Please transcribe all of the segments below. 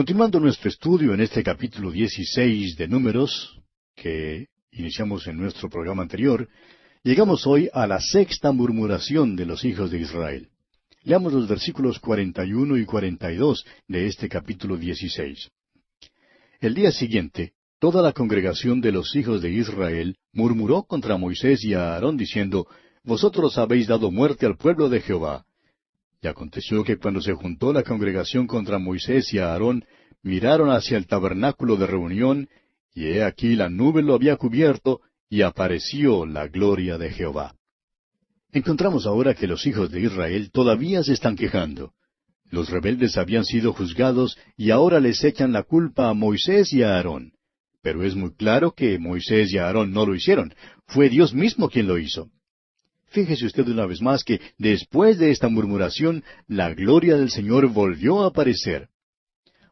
Continuando nuestro estudio en este capítulo 16 de Números, que iniciamos en nuestro programa anterior, llegamos hoy a la sexta murmuración de los hijos de Israel. Leamos los versículos 41 y 42 de este capítulo 16. El día siguiente, toda la congregación de los hijos de Israel murmuró contra Moisés y a Aarón, diciendo, Vosotros habéis dado muerte al pueblo de Jehová. Y aconteció que cuando se juntó la congregación contra Moisés y a Aarón, miraron hacia el tabernáculo de reunión, y he aquí la nube lo había cubierto, y apareció la gloria de Jehová. Encontramos ahora que los hijos de Israel todavía se están quejando. Los rebeldes habían sido juzgados, y ahora les echan la culpa a Moisés y a Aarón. Pero es muy claro que Moisés y Aarón no lo hicieron. Fue Dios mismo quien lo hizo. Fíjese usted una vez más que después de esta murmuración, la gloria del Señor volvió a aparecer.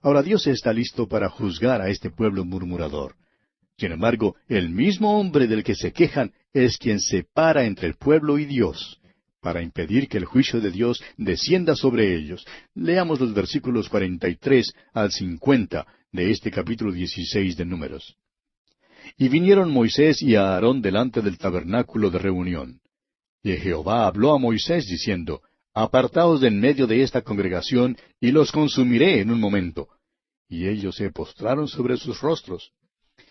Ahora Dios está listo para juzgar a este pueblo murmurador. Sin embargo, el mismo hombre del que se quejan es quien separa entre el pueblo y Dios, para impedir que el juicio de Dios descienda sobre ellos. Leamos los versículos 43 al 50 de este capítulo 16 de Números. Y vinieron Moisés y Aarón delante del tabernáculo de reunión. Y Jehová habló a Moisés diciendo, Apartaos de en medio de esta congregación, y los consumiré en un momento. Y ellos se postraron sobre sus rostros.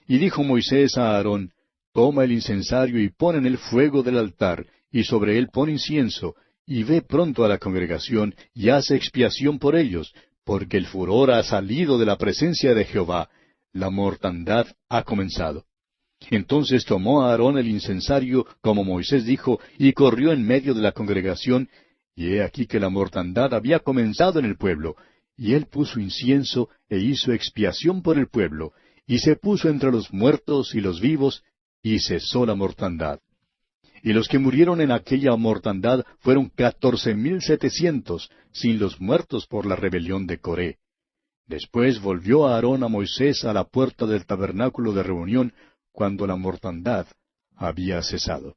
Y dijo Moisés a Aarón, Toma el incensario y pon en el fuego del altar, y sobre él pon incienso, y ve pronto a la congregación, y haz expiación por ellos, porque el furor ha salido de la presencia de Jehová, la mortandad ha comenzado. Entonces tomó a Aarón el incensario, como Moisés dijo, y corrió en medio de la congregación, y he aquí que la mortandad había comenzado en el pueblo, y él puso incienso e hizo expiación por el pueblo, y se puso entre los muertos y los vivos, y cesó la mortandad. Y los que murieron en aquella mortandad fueron 14,700, sin los muertos por la rebelión de Coré. Después volvió Aarón a Moisés a la puerta del tabernáculo de reunión, cuando la mortandad había cesado.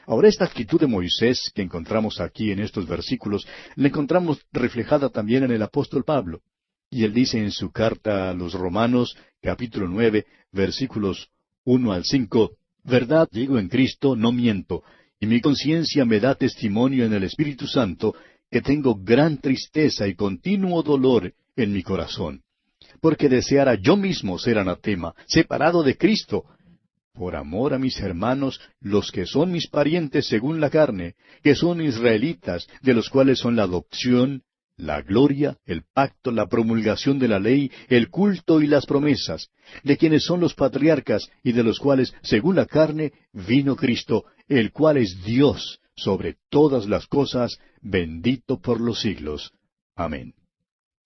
Ahora esta actitud de Moisés que encontramos aquí en estos versículos, la encontramos reflejada también en el apóstol Pablo. Y él dice en su carta a los Romanos, capítulo 9, versículos 1 al 5, Verdad digo en Cristo, no miento, y mi conciencia me da testimonio en el Espíritu Santo, que tengo gran tristeza y continuo dolor en mi corazón. Porque deseara yo mismo ser anatema, separado de Cristo, por amor a mis hermanos, los que son mis parientes según la carne, que son israelitas, de los cuales son la adopción, la gloria, el pacto, la promulgación de la ley, el culto y las promesas, de quienes son los patriarcas y de los cuales, según la carne, vino Cristo, el cual es Dios sobre todas las cosas, bendito por los siglos. Amén.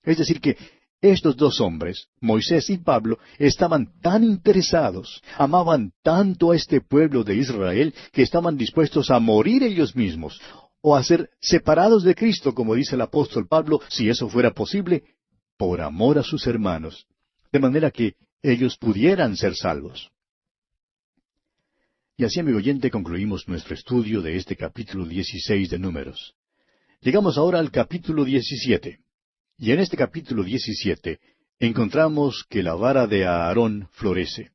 Es decir que estos dos hombres, Moisés y Pablo, estaban tan interesados, amaban tanto a este pueblo de Israel, que estaban dispuestos a morir ellos mismos, o a ser separados de Cristo, como dice el apóstol Pablo, si eso fuera posible, por amor a sus hermanos, de manera que ellos pudieran ser salvos. Y así, amigo oyente, concluimos nuestro estudio de este capítulo 16 de Números. Llegamos ahora al capítulo 17. Y en este capítulo 17 encontramos que la vara de Aarón florece.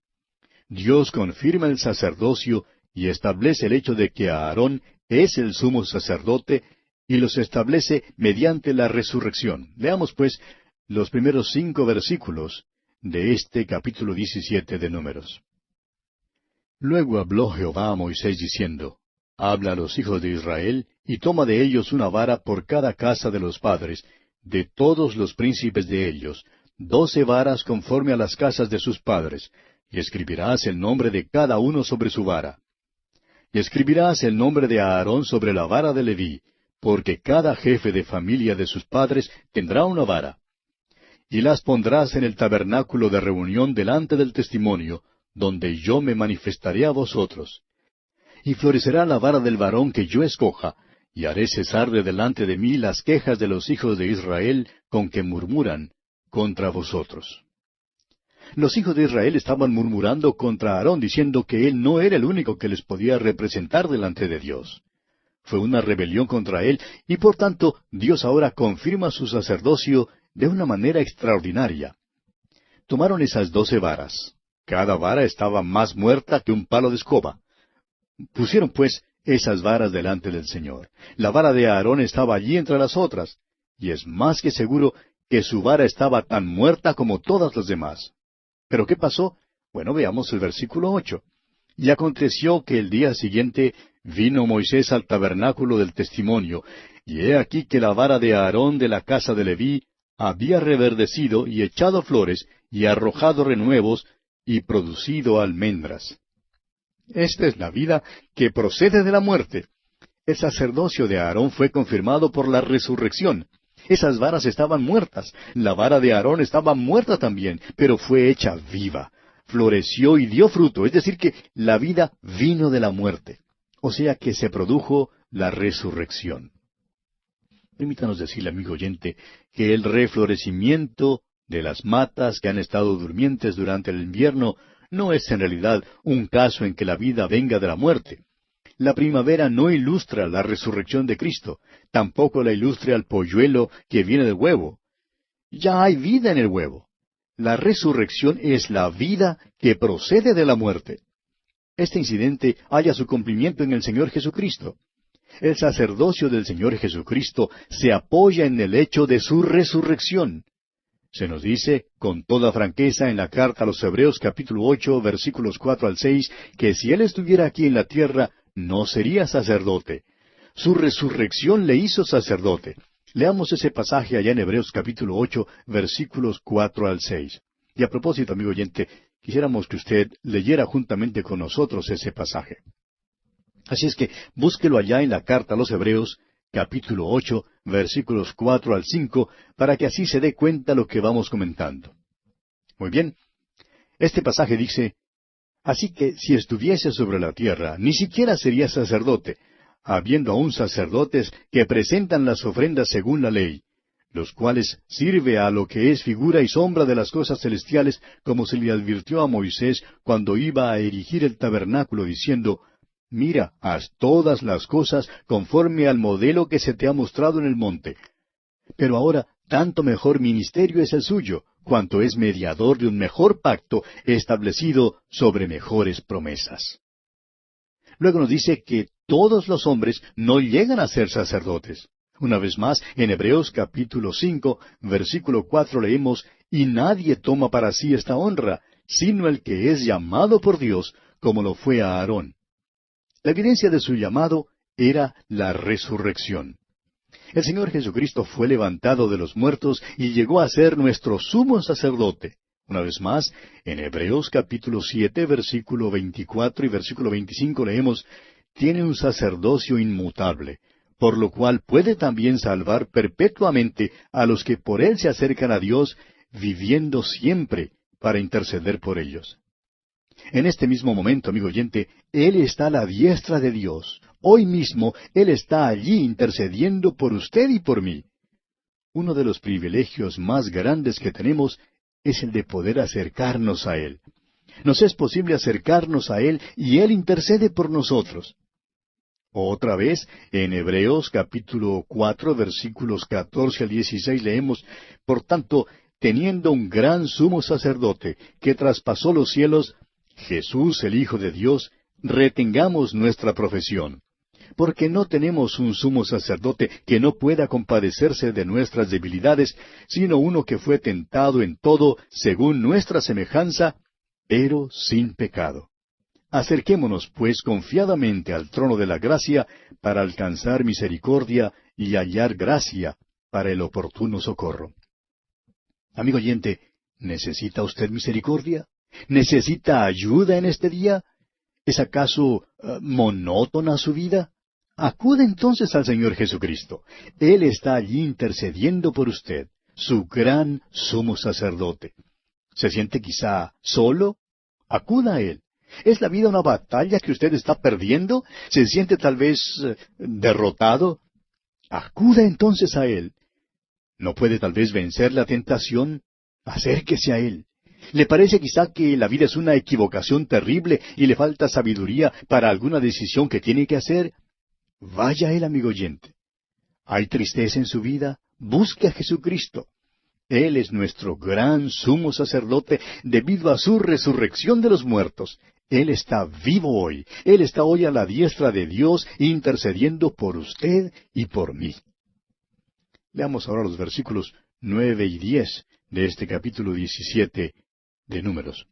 Dios confirma el sacerdocio y establece el hecho de que Aarón es el sumo sacerdote y los establece mediante la resurrección. Leamos, pues, los primeros 5 versículos de este capítulo 17 de Números. Luego habló Jehová a Moisés diciendo, Habla a los hijos de Israel y toma de ellos una vara por cada casa de los padres, de todos los príncipes de ellos, 12 varas conforme a las casas de sus padres, y escribirás el nombre de cada uno sobre su vara. Y escribirás el nombre de Aarón sobre la vara de Leví, porque cada jefe de familia de sus padres tendrá una vara. Y las pondrás en el tabernáculo de reunión delante del testimonio, donde yo me manifestaré a vosotros. Y florecerá la vara del varón que yo escoja, y haré cesar de delante de mí las quejas de los hijos de Israel con que murmuran contra vosotros. Los hijos de Israel estaban murmurando contra Aarón, diciendo que él no era el único que les podía representar delante de Dios. Fue una rebelión contra él, y por tanto Dios ahora confirma su sacerdocio de una manera extraordinaria. Tomaron esas 12 varas. Cada vara estaba más muerta que un palo de escoba. Pusieron, pues, esas varas delante del Señor. La vara de Aarón estaba allí entre las otras, y es más que seguro que su vara estaba tan muerta como todas las demás. ¿Pero qué pasó? Bueno, veamos el versículo 8. Y aconteció que el día siguiente vino Moisés al tabernáculo del testimonio, y he aquí que la vara de Aarón de la casa de Leví había reverdecido y echado flores, y arrojado renuevos, y producido almendras. Esta es la vida que procede de la muerte. El sacerdocio de Aarón fue confirmado por la resurrección. Esas varas estaban muertas. La vara de Aarón estaba muerta también, pero fue hecha viva. Floreció y dio fruto, es decir, que la vida vino de la muerte. O sea que se produjo la resurrección. Permítanos decirle, amigo oyente, que el reflorecimiento de las matas que han estado durmientes durante el invierno no es en realidad un caso en que la vida venga de la muerte. La primavera no ilustra la resurrección de Cristo, tampoco la ilustra el polluelo que viene del huevo. Ya hay vida en el huevo. La resurrección es la vida que procede de la muerte. Este incidente halla su cumplimiento en el Señor Jesucristo. El sacerdocio del Señor Jesucristo se apoya en el hecho de su resurrección. Se nos dice con toda franqueza en la carta a los Hebreos capítulo 8 versículos 4 al 6 que si Él estuviera aquí en la tierra no sería sacerdote. Su resurrección le hizo sacerdote. Leamos ese pasaje allá en Hebreos capítulo 8 versículos 4 al 6. Y a propósito, amigo oyente, quisiéramos que usted leyera juntamente con nosotros ese pasaje. Así es que búsquelo allá en la carta a los Hebreos capítulo 8, versículos 4 al 5, para que así se dé cuenta lo que vamos comentando. Muy bien, este pasaje dice, así que si estuviese sobre la tierra, ni siquiera sería sacerdote, habiendo aún sacerdotes que presentan las ofrendas según la ley, los cuales sirve a lo que es figura y sombra de las cosas celestiales, como se le advirtió a Moisés cuando iba a erigir el tabernáculo, diciendo, mira, haz todas las cosas conforme al modelo que se te ha mostrado en el monte. Pero ahora, tanto mejor ministerio es el suyo, cuanto es mediador de un mejor pacto establecido sobre mejores promesas. Luego nos dice que todos los hombres no llegan a ser sacerdotes. Una vez más, en Hebreos capítulo 5, versículo 4 leemos, y nadie toma para sí esta honra, sino el que es llamado por Dios, como lo fue a Aarón. La evidencia de su llamado era la resurrección. El Señor Jesucristo fue levantado de los muertos y llegó a ser nuestro sumo sacerdote. Una vez más, en Hebreos capítulo 7, versículo 24 y versículo 25 leemos, tiene un sacerdocio inmutable, por lo cual puede también salvar perpetuamente a los que por él se acercan a Dios, viviendo siempre para interceder por ellos. En este mismo momento, amigo oyente, Él está a la diestra de Dios. Hoy mismo Él está allí intercediendo por usted y por mí. Uno de los privilegios más grandes que tenemos es el de poder acercarnos a Él. Nos es posible acercarnos a Él y Él intercede por nosotros. Otra vez, en Hebreos capítulo 4, versículos 14 al 16 leemos, por tanto, teniendo un gran sumo sacerdote que traspasó los cielos, Jesús el Hijo de Dios, retengamos nuestra profesión. Porque no tenemos un sumo sacerdote que no pueda compadecerse de nuestras debilidades, sino uno que fue tentado en todo según nuestra semejanza, pero sin pecado. Acerquémonos, pues, confiadamente al trono de la gracia para alcanzar misericordia y hallar gracia para el oportuno socorro. Amigo oyente, ¿necesita usted misericordia? ¿Necesita ayuda en este día? ¿Es acaso monótona su vida? Acude entonces al Señor Jesucristo. Él está allí intercediendo por usted, su gran sumo sacerdote. ¿Se siente quizá solo? Acuda a Él. ¿Es la vida una batalla que usted está perdiendo? ¿Se siente tal vez derrotado? Acuda entonces a Él. ¿No puede tal vez vencer la tentación? Acérquese a Él. ¿Le parece quizá que la vida es una equivocación terrible y le falta sabiduría para alguna decisión que tiene que hacer? Vaya a Él, amigo oyente. ¿Hay tristeza en su vida? Busque a Jesucristo. Él es nuestro gran sumo sacerdote debido a su resurrección de los muertos. Él está vivo hoy. Él está hoy a la diestra de Dios intercediendo por usted y por mí. Leamos ahora los versículos 9 y 10 de este capítulo 17 de Números.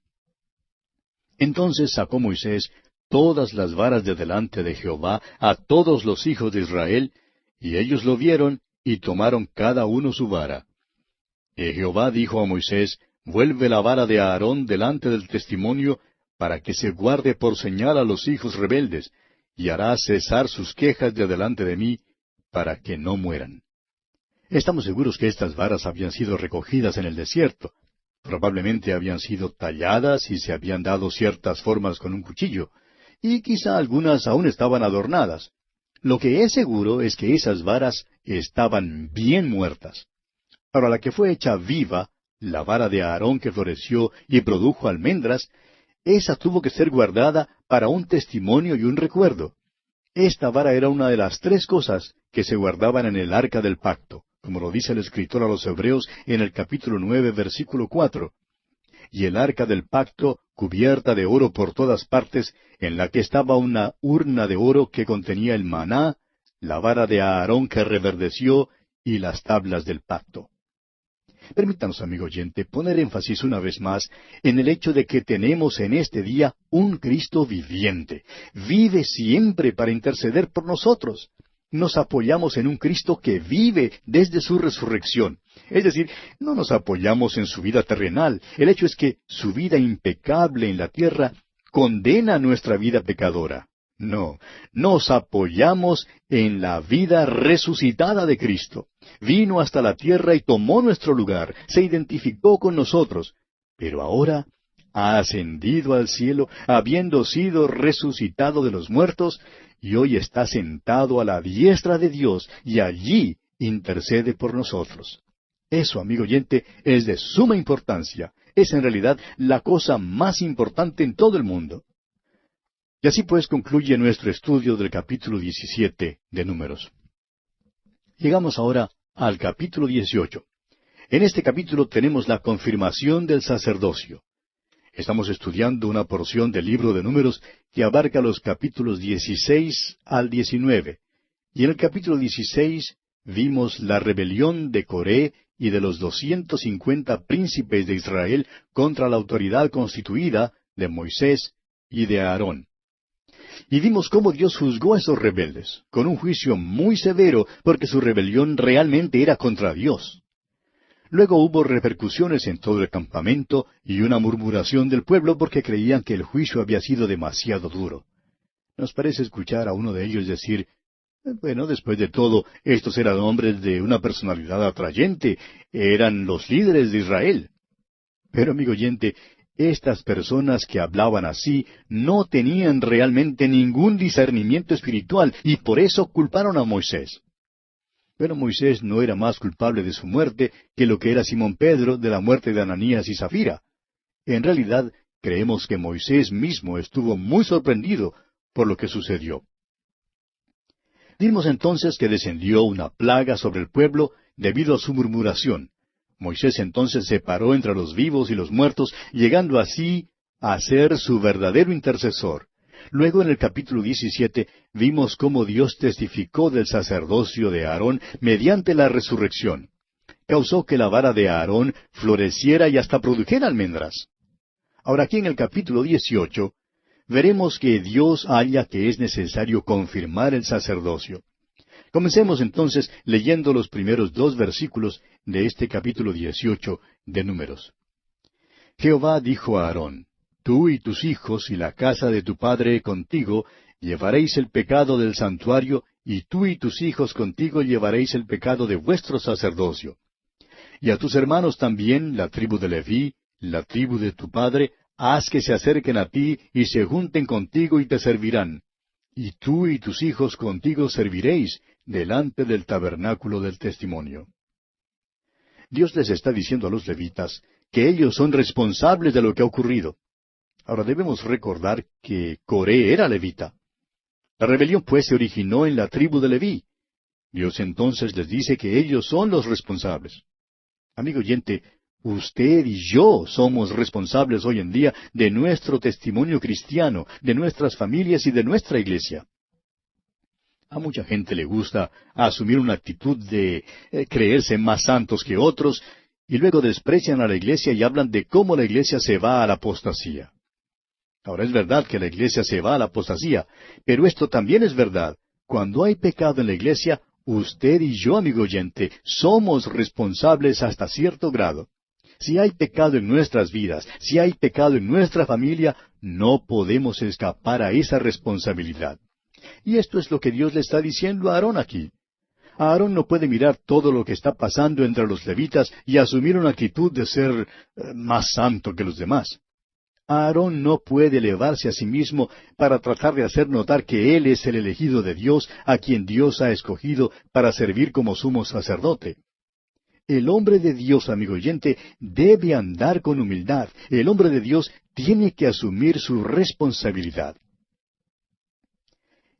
Entonces sacó Moisés todas las varas de delante de Jehová a todos los hijos de Israel, y ellos lo vieron, y tomaron cada uno su vara. Y Jehová dijo a Moisés, vuelve la vara de Aarón delante del testimonio, para que se guarde por señal a los hijos rebeldes, y hará cesar sus quejas de delante de mí, para que no mueran. Estamos seguros que estas varas habían sido recogidas en el desierto. Probablemente habían sido talladas y se habían dado ciertas formas con un cuchillo, y quizá algunas aún estaban adornadas. Lo que es seguro es que esas varas estaban bien muertas. Ahora, la que fue hecha viva, la vara de Aarón que floreció y produjo almendras, esa tuvo que ser guardada para un testimonio y un recuerdo. Esta vara era una de las tres cosas que se guardaban en el arca del pacto, como lo dice el escritor a los Hebreos en el capítulo 9, versículo 4. Y el arca del pacto, cubierta de oro por todas partes, en la que estaba una urna de oro que contenía el maná, la vara de Aarón que reverdeció, y las tablas del pacto. Permítanos, amigo oyente, poner énfasis una vez más en el hecho de que tenemos en este día un Cristo viviente. Vive siempre para interceder por nosotros. Nos apoyamos en un Cristo que vive desde su resurrección. Es decir, no nos apoyamos en su vida terrenal. El hecho es que su vida impecable en la tierra condena nuestra vida pecadora. No, nos apoyamos en la vida resucitada de Cristo. Vino hasta la tierra y tomó nuestro lugar, se identificó con nosotros, pero ahora ha ascendido al cielo, habiendo sido resucitado de los muertos, y hoy está sentado a la diestra de Dios, y allí intercede por nosotros. Eso, amigo oyente, es de suma importancia. Es en realidad la cosa más importante en todo el mundo. Y así pues concluye nuestro estudio del capítulo 17 de Números. Llegamos ahora al capítulo 18. En este capítulo tenemos la confirmación del sacerdocio. Estamos estudiando una porción del libro de Números que abarca los capítulos 16 al 19. Y en el capítulo 16 vimos la rebelión de Coré y de los 250 príncipes de Israel contra la autoridad constituida de Moisés y de Aarón. Y vimos cómo Dios juzgó a esos rebeldes, con un juicio muy severo, porque su rebelión realmente era contra Dios. Luego hubo repercusiones en todo el campamento y una murmuración del pueblo porque creían que el juicio había sido demasiado duro. Nos parece escuchar a uno de ellos decir, bueno, después de todo, estos eran hombres de una personalidad atrayente, eran los líderes de Israel. Pero, amigo oyente, estas personas que hablaban así no tenían realmente ningún discernimiento espiritual y por eso culparon a Moisés. Pero Moisés no era más culpable de su muerte que lo que era Simón Pedro de la muerte de Ananías y Zafira. En realidad, creemos que Moisés mismo estuvo muy sorprendido por lo que sucedió. Vimos entonces que descendió una plaga sobre el pueblo debido a su murmuración. Moisés entonces se paró entre los vivos y los muertos, llegando así a ser su verdadero intercesor. Luego en el capítulo 17 vimos cómo Dios testificó del sacerdocio de Aarón mediante la resurrección. Causó que la vara de Aarón floreciera y hasta produjera almendras. Ahora aquí en el capítulo 18 veremos que Dios halla que es necesario confirmar el sacerdocio. Comencemos entonces leyendo los primeros 2 versículos de este capítulo 18 de Números. Jehová dijo a Aarón, tú y tus hijos y la casa de tu padre contigo llevaréis el pecado del santuario, y tú y tus hijos contigo llevaréis el pecado de vuestro sacerdocio. Y a tus hermanos también, la tribu de Leví, la tribu de tu padre, haz que se acerquen a ti y se junten contigo y te servirán. Y tú y tus hijos contigo serviréis delante del tabernáculo del testimonio. Dios les está diciendo a los levitas que ellos son responsables de lo que ha ocurrido. Ahora debemos recordar que Coré era levita. La rebelión pues se originó en la tribu de Leví. Dios entonces les dice que ellos son los responsables. Amigo oyente, usted y yo somos responsables hoy en día de nuestro testimonio cristiano, de nuestras familias y de nuestra iglesia. A mucha gente le gusta asumir una actitud de creerse más santos que otros, y luego desprecian a la iglesia y hablan de cómo la iglesia se va a la apostasía. Ahora es verdad que la iglesia se va a la apostasía, pero esto también es verdad. Cuando hay pecado en la iglesia, usted y yo, amigo oyente, somos responsables hasta cierto grado. Si hay pecado en nuestras vidas, si hay pecado en nuestra familia, no podemos escapar a esa responsabilidad. Y esto es lo que Dios le está diciendo a Aarón aquí. Aarón no puede mirar todo lo que está pasando entre los levitas y asumir una actitud de ser más santo que los demás. Aarón no puede elevarse a sí mismo para tratar de hacer notar que él es el elegido de Dios, a quien Dios ha escogido para servir como sumo sacerdote. El hombre de Dios, amigo oyente, debe andar con humildad. El hombre de Dios tiene que asumir su responsabilidad.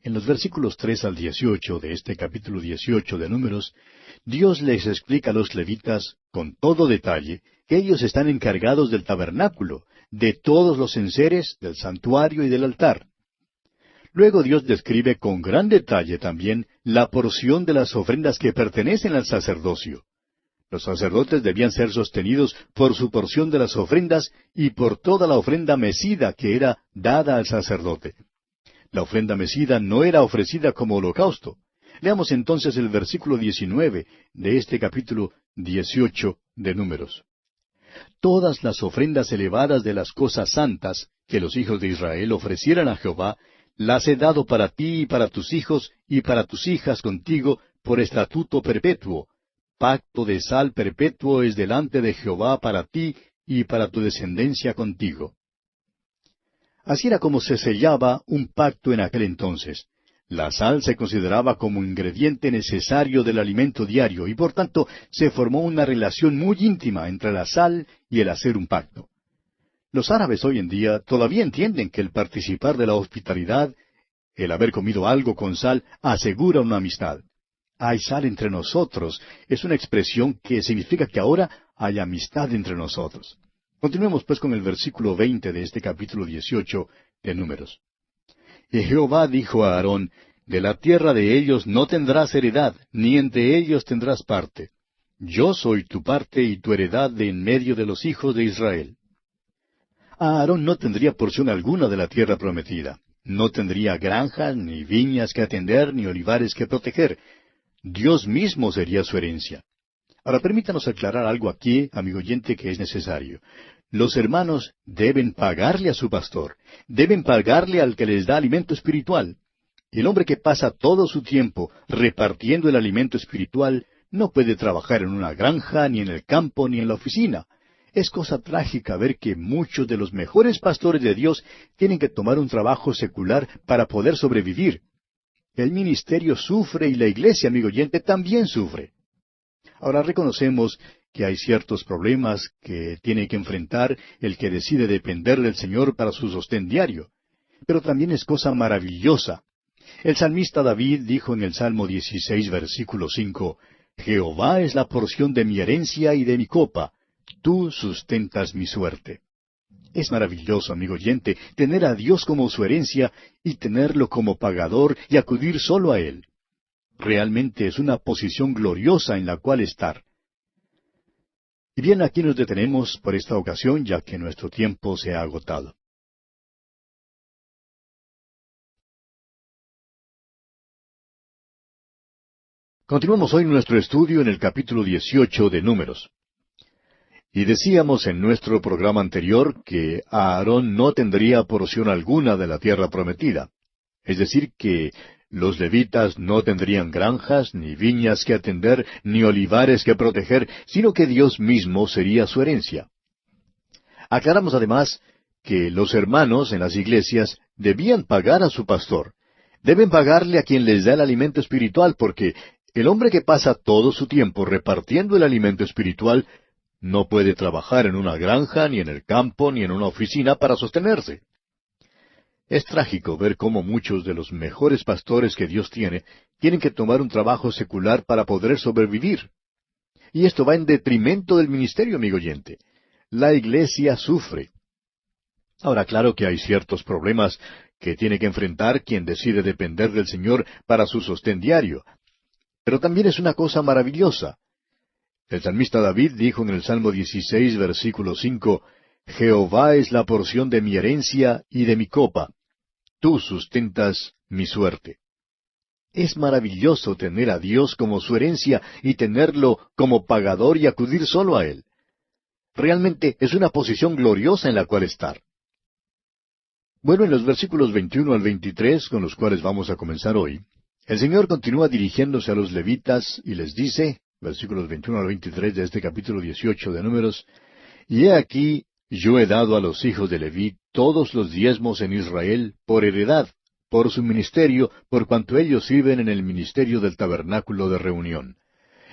En los versículos 3 al 18 de este capítulo 18 de Números, Dios les explica a los levitas, con todo detalle, que ellos están encargados del tabernáculo, de todos los enseres, del santuario y del altar. Luego Dios describe con gran detalle también la porción de las ofrendas que pertenecen al sacerdocio. Los sacerdotes debían ser sostenidos por su porción de las ofrendas y por toda la ofrenda mecida que era dada al sacerdote. La ofrenda mecida no era ofrecida como holocausto. Leamos entonces el versículo 19 de este capítulo 18 de Números. Todas las ofrendas elevadas de las cosas santas que los hijos de Israel ofrecieran a Jehová, las he dado para ti y para tus hijos y para tus hijas contigo por estatuto perpetuo. Pacto de sal perpetuo es delante de Jehová para ti y para tu descendencia contigo. Así era como se sellaba un pacto en aquel entonces. La sal se consideraba como ingrediente necesario del alimento diario y por tanto se formó una relación muy íntima entre la sal y el hacer un pacto. Los árabes hoy en día todavía entienden que el participar de la hospitalidad, el haber comido algo con sal, asegura una amistad. Hay sal entre nosotros es una expresión que significa que ahora hay amistad entre nosotros. Continuemos pues con el versículo 20 de este capítulo 18 de Números. Y Jehová dijo a Aarón, de la tierra de ellos no tendrás heredad, ni entre ellos tendrás parte. Yo soy tu parte y tu heredad de en medio de los hijos de Israel. Aarón no tendría porción alguna de la tierra prometida. No tendría granjas, ni viñas que atender, ni olivares que proteger. Dios mismo sería su herencia. Ahora permítanos aclarar algo aquí, amigo oyente, que es necesario. Los hermanos deben pagarle a su pastor, deben pagarle al que les da alimento espiritual. El hombre que pasa todo su tiempo repartiendo el alimento espiritual no puede trabajar en una granja, ni en el campo, ni en la oficina. Es cosa trágica ver que muchos de los mejores pastores de Dios tienen que tomar un trabajo secular para poder sobrevivir. El ministerio sufre y la iglesia, amigo oyente, también sufre. Ahora reconocemos que hay ciertos problemas que tiene que enfrentar el que decide depender del Señor para su sostén diario. Pero también es cosa maravillosa. El salmista David dijo en el Salmo 16, versículo 5, Jehová es la porción de mi herencia y de mi copa, tú sustentas mi suerte. Es maravilloso, amigo oyente, tener a Dios como su herencia y tenerlo como pagador y acudir solo a Él. Realmente es una posición gloriosa en la cual estar. Y bien, aquí nos detenemos por esta ocasión, ya que nuestro tiempo se ha agotado. Continuamos hoy nuestro estudio en el capítulo 18 de Números. Y decíamos en nuestro programa anterior que Aarón no tendría porción alguna de la tierra prometida. Es decir, que los levitas no tendrían granjas, ni viñas que atender, ni olivares que proteger, sino que Dios mismo sería su herencia. Aclaramos además que los hermanos en las iglesias debían pagar a su pastor. Deben pagarle a quien les da el alimento espiritual, porque el hombre que pasa todo su tiempo repartiendo el alimento espiritual no puede trabajar en una granja, ni en el campo, ni en una oficina para sostenerse. Es trágico ver cómo muchos de los mejores pastores que Dios tiene tienen que tomar un trabajo secular para poder sobrevivir. Y esto va en detrimento del ministerio, amigo oyente. La iglesia sufre. Ahora, claro que hay ciertos problemas que tiene que enfrentar quien decide depender del Señor para su sostén diario. Pero también es una cosa maravillosa. El salmista David dijo en el Salmo 16, versículo 5, Jehová es la porción de mi herencia y de mi copa. Tú sustentas mi suerte. Es maravilloso tener a Dios como su herencia y tenerlo como pagador y acudir solo a Él. Realmente es una posición gloriosa en la cual estar. Bueno, en los versículos 21 al 23, con los cuales vamos a comenzar hoy, el Señor continúa dirigiéndose a los levitas y les dice, versículos 21 al 23 de este capítulo 18 de Números, Y he aquí, yo he dado a los hijos de Leví todos los diezmos en Israel por heredad, por su ministerio, por cuanto ellos sirven en el ministerio del tabernáculo de reunión.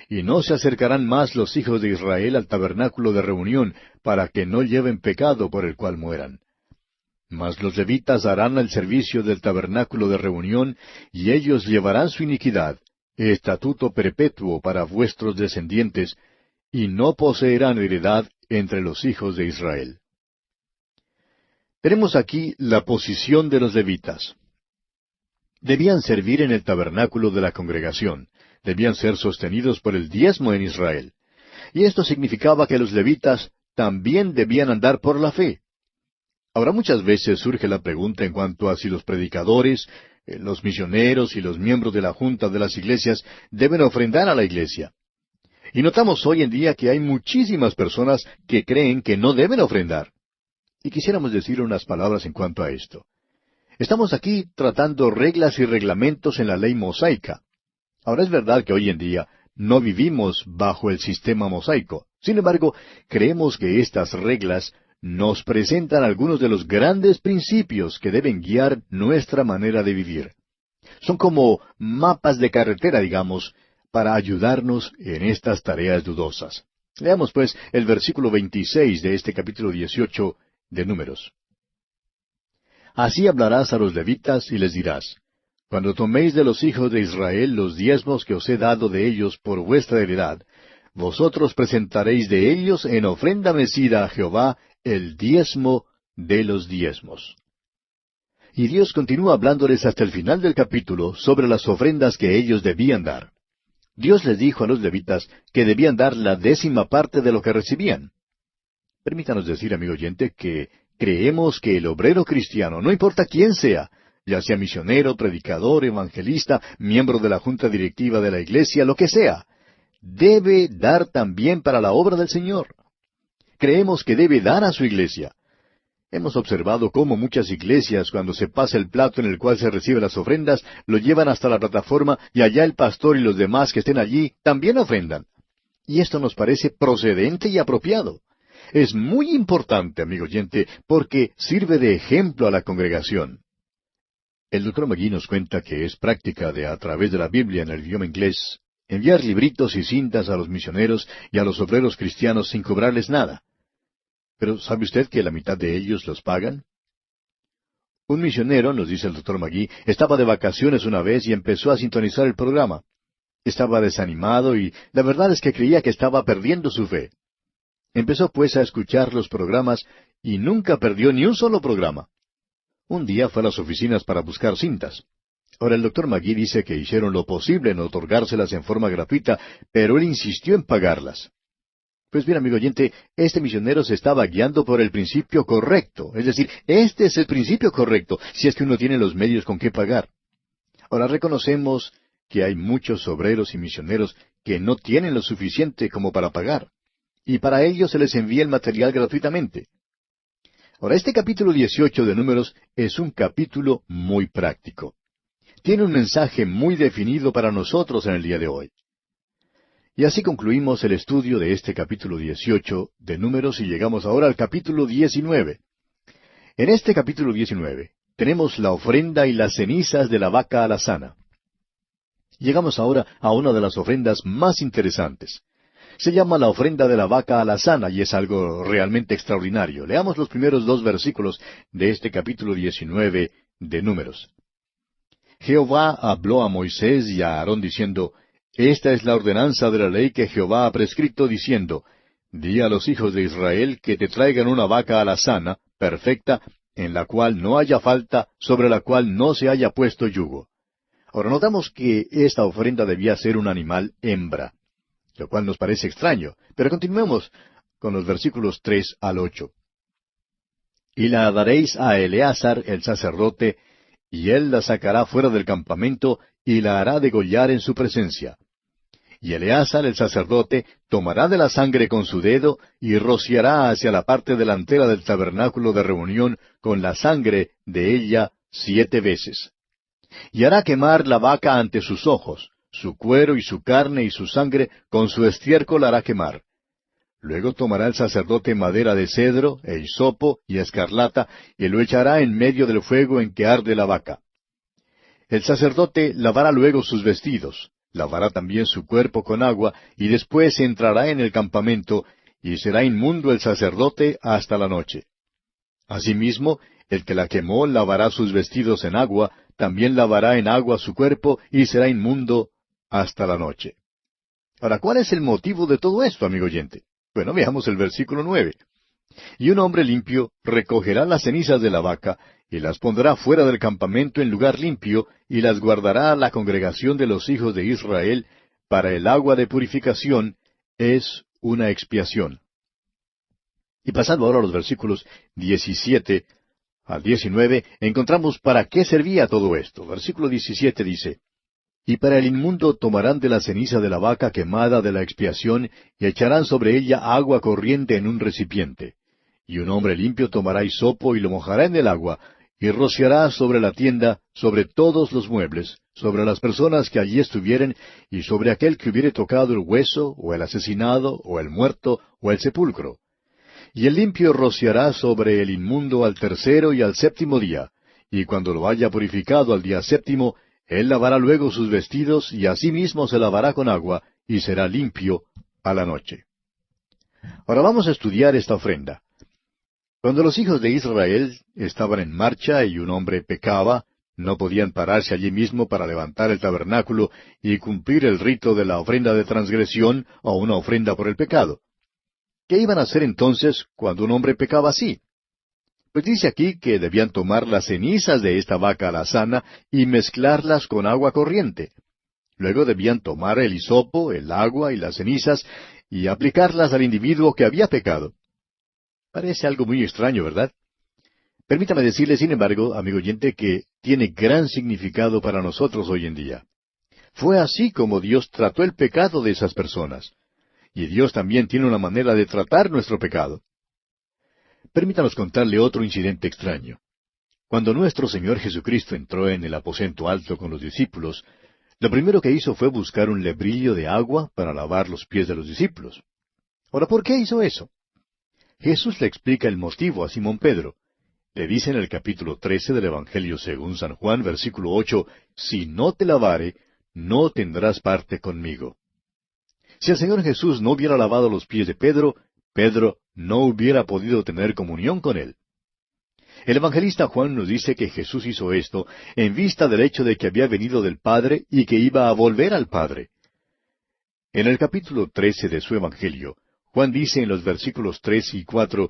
Y no se acercarán más los hijos de Israel al tabernáculo de reunión, para que no lleven pecado por el cual mueran. Mas los levitas harán el servicio del tabernáculo de reunión, y ellos llevarán su iniquidad, estatuto perpetuo para vuestros descendientes, y no poseerán heredad entre los hijos de Israel. Tenemos aquí la posición de los levitas. Debían servir en el tabernáculo de la congregación, debían ser sostenidos por el diezmo en Israel. Y esto significaba que los levitas también debían andar por la fe. Ahora muchas veces surge la pregunta en cuanto a si los predicadores, los misioneros y los miembros de la junta de las iglesias deben ofrendar a la iglesia. Y notamos hoy en día que hay muchísimas personas que creen que no deben ofrendar. Y quisiéramos decir unas palabras en cuanto a esto. Estamos aquí tratando reglas y reglamentos en la ley mosaica. Ahora es verdad que hoy en día no vivimos bajo el sistema mosaico. Sin embargo, creemos que estas reglas nos presentan algunos de los grandes principios que deben guiar nuestra manera de vivir. Son como mapas de carretera, digamos, para ayudarnos en estas tareas dudosas. Leamos pues el versículo 26 de este capítulo 18 de Números. Así hablarás a los levitas y les dirás, Cuando toméis de los hijos de Israel los diezmos que os he dado de ellos por vuestra heredad, vosotros presentaréis de ellos en ofrenda mecida a Jehová el diezmo de los diezmos. Y Dios continúa hablándoles hasta el final del capítulo sobre las ofrendas que ellos debían dar. Dios les dijo a los levitas que debían dar la 10ª parte de lo que recibían. Permítanos decir, amigo oyente, que creemos que el obrero cristiano, no importa quién sea, ya sea misionero, predicador, evangelista, miembro de la junta directiva de la iglesia, lo que sea, debe dar también para la obra del Señor. Creemos que debe dar a su iglesia. Hemos observado cómo muchas iglesias, cuando se pasa el plato en el cual se reciben las ofrendas, lo llevan hasta la plataforma y allá el pastor y los demás que estén allí también ofrendan. Y esto nos parece procedente y apropiado. Es muy importante, amigo oyente, porque sirve de ejemplo a la congregación. El Dr. McGee nos cuenta que es práctica de, a través de la Biblia en el idioma inglés, enviar libritos y cintas a los misioneros y a los obreros cristianos sin cobrarles nada. Pero ¿sabe usted que la mitad de ellos los pagan? Un misionero, nos dice el Dr. McGee, estaba de vacaciones una vez y empezó a sintonizar el programa. Estaba desanimado y la verdad es que creía que estaba perdiendo su fe. Empezó pues a escuchar los programas y nunca perdió ni un solo programa. Un día fue a las oficinas para buscar cintas. Ahora el Dr. McGee dice que hicieron lo posible en otorgárselas en forma gratuita, pero él insistió en pagarlas. Pues bien, amigo oyente, este misionero se estaba guiando por el principio correcto. Es decir, este es el principio correcto, si es que uno tiene los medios con qué pagar. Ahora reconocemos que hay muchos obreros y misioneros que no tienen lo suficiente como para pagar. Y para ellos se les envía el material gratuitamente. Ahora, este capítulo 18 de Números es un capítulo muy práctico. Tiene un mensaje muy definido para nosotros en el día de hoy. Y así concluimos el estudio de este capítulo 18 de Números y llegamos ahora al capítulo 19. En este capítulo 19 tenemos la ofrenda y las cenizas de la vaca alazana. Llegamos ahora a una de las ofrendas más interesantes. Se llama la ofrenda de la vaca alazana y es algo realmente extraordinario. Leamos los primeros 2 versículos de este capítulo 19 de Números. Jehová habló a Moisés y a Aarón diciendo, Esta es la ordenanza de la ley que Jehová ha prescrito, diciendo, Di a los hijos de Israel que te traigan una vaca alazana, perfecta, en la cual no haya falta, sobre la cual no se haya puesto yugo. Ahora notamos que esta ofrenda debía ser un animal hembra, lo cual nos parece extraño, pero continuemos con los versículos 3 al 8. Y la daréis a Eleazar el sacerdote, y él la sacará fuera del campamento, y la hará degollar en su presencia. Y Eleazar el sacerdote tomará de la sangre con su dedo, y rociará hacia la parte delantera del tabernáculo de reunión con la sangre de ella 7 veces. Y hará quemar la vaca ante sus ojos, su cuero y su carne y su sangre con su estiércol hará quemar. Luego tomará el sacerdote madera de cedro, e hisopo y escarlata, y lo echará en medio del fuego en que arde la vaca. El sacerdote lavará luego sus vestidos, lavará también su cuerpo con agua, y después entrará en el campamento, y será inmundo el sacerdote hasta la noche. Asimismo, el que la quemó lavará sus vestidos en agua, también lavará en agua su cuerpo, y será inmundo hasta la noche. Ahora, ¿cuál es el motivo de todo esto, amigo oyente? Bueno, veamos el versículo 9. Y un hombre limpio recogerá las cenizas de la vaca, y las pondrá fuera del campamento en lugar limpio, y las guardará a la congregación de los hijos de Israel, para el agua de purificación, es una expiación. Y pasando ahora a los versículos 17 al 19, encontramos para qué servía todo esto. Versículo 17 dice, Y para el inmundo tomarán de la ceniza de la vaca quemada de la expiación, y echarán sobre ella agua corriente en un recipiente. Y un hombre limpio tomará hisopo y lo mojará en el agua, y rociará sobre la tienda, sobre todos los muebles, sobre las personas que allí estuvieren, y sobre aquel que hubiere tocado el hueso, o el asesinado, o el muerto, o el sepulcro. Y el limpio rociará sobre el inmundo al tercero y al séptimo día, y cuando lo haya purificado al día séptimo, él lavará luego sus vestidos, y asimismo se lavará con agua, y será limpio a la noche. Ahora vamos a estudiar esta ofrenda. Cuando los hijos de Israel estaban en marcha y un hombre pecaba, no podían pararse allí mismo para levantar el tabernáculo y cumplir el rito de la ofrenda de transgresión o una ofrenda por el pecado. ¿Qué iban a hacer entonces cuando un hombre pecaba así? Pues dice aquí que debían tomar las cenizas de esta vaca alazana y mezclarlas con agua corriente. Luego debían tomar el hisopo, el agua y las cenizas y aplicarlas al individuo que había pecado. Parece algo muy extraño, ¿verdad? Permítame decirle, sin embargo, amigo oyente, que tiene gran significado para nosotros hoy en día. Fue así como Dios trató el pecado de esas personas. Y Dios también tiene una manera de tratar nuestro pecado. Permítanos contarle otro incidente extraño. Cuando nuestro Señor Jesucristo entró en el aposento alto con los discípulos, lo primero que hizo fue buscar un lebrillo de agua para lavar los pies de los discípulos. Ahora, ¿por qué hizo eso? Jesús le explica el motivo a Simón Pedro. Le dice en el capítulo 13 del Evangelio según San Juan, versículo 8, Si no te lavare, no tendrás parte conmigo. Si el Señor Jesús no hubiera lavado los pies de Pedro, Pedro no hubiera podido tener comunión con él. El evangelista Juan nos dice que Jesús hizo esto en vista del hecho de que había venido del Padre y que iba a volver al Padre. En el capítulo 13 de su Evangelio, Juan dice en los versículos 3 y 4,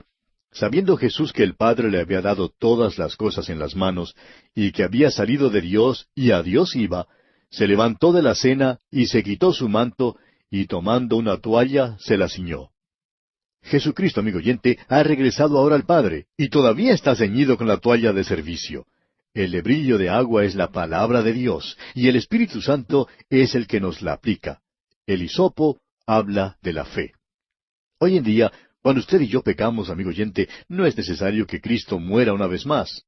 Sabiendo Jesús que el Padre le había dado todas las cosas en las manos, y que había salido de Dios y a Dios iba, se levantó de la cena y se quitó su manto, y tomando una toalla se la ciñó. Jesucristo, amigo oyente, ha regresado ahora al Padre, y todavía está ceñido con la toalla de servicio. El lebrillo de agua es la palabra de Dios, y el Espíritu Santo es el que nos la aplica. El hisopo habla de la fe. Hoy en día, cuando usted y yo pecamos, amigo oyente, no es necesario que Cristo muera una vez más.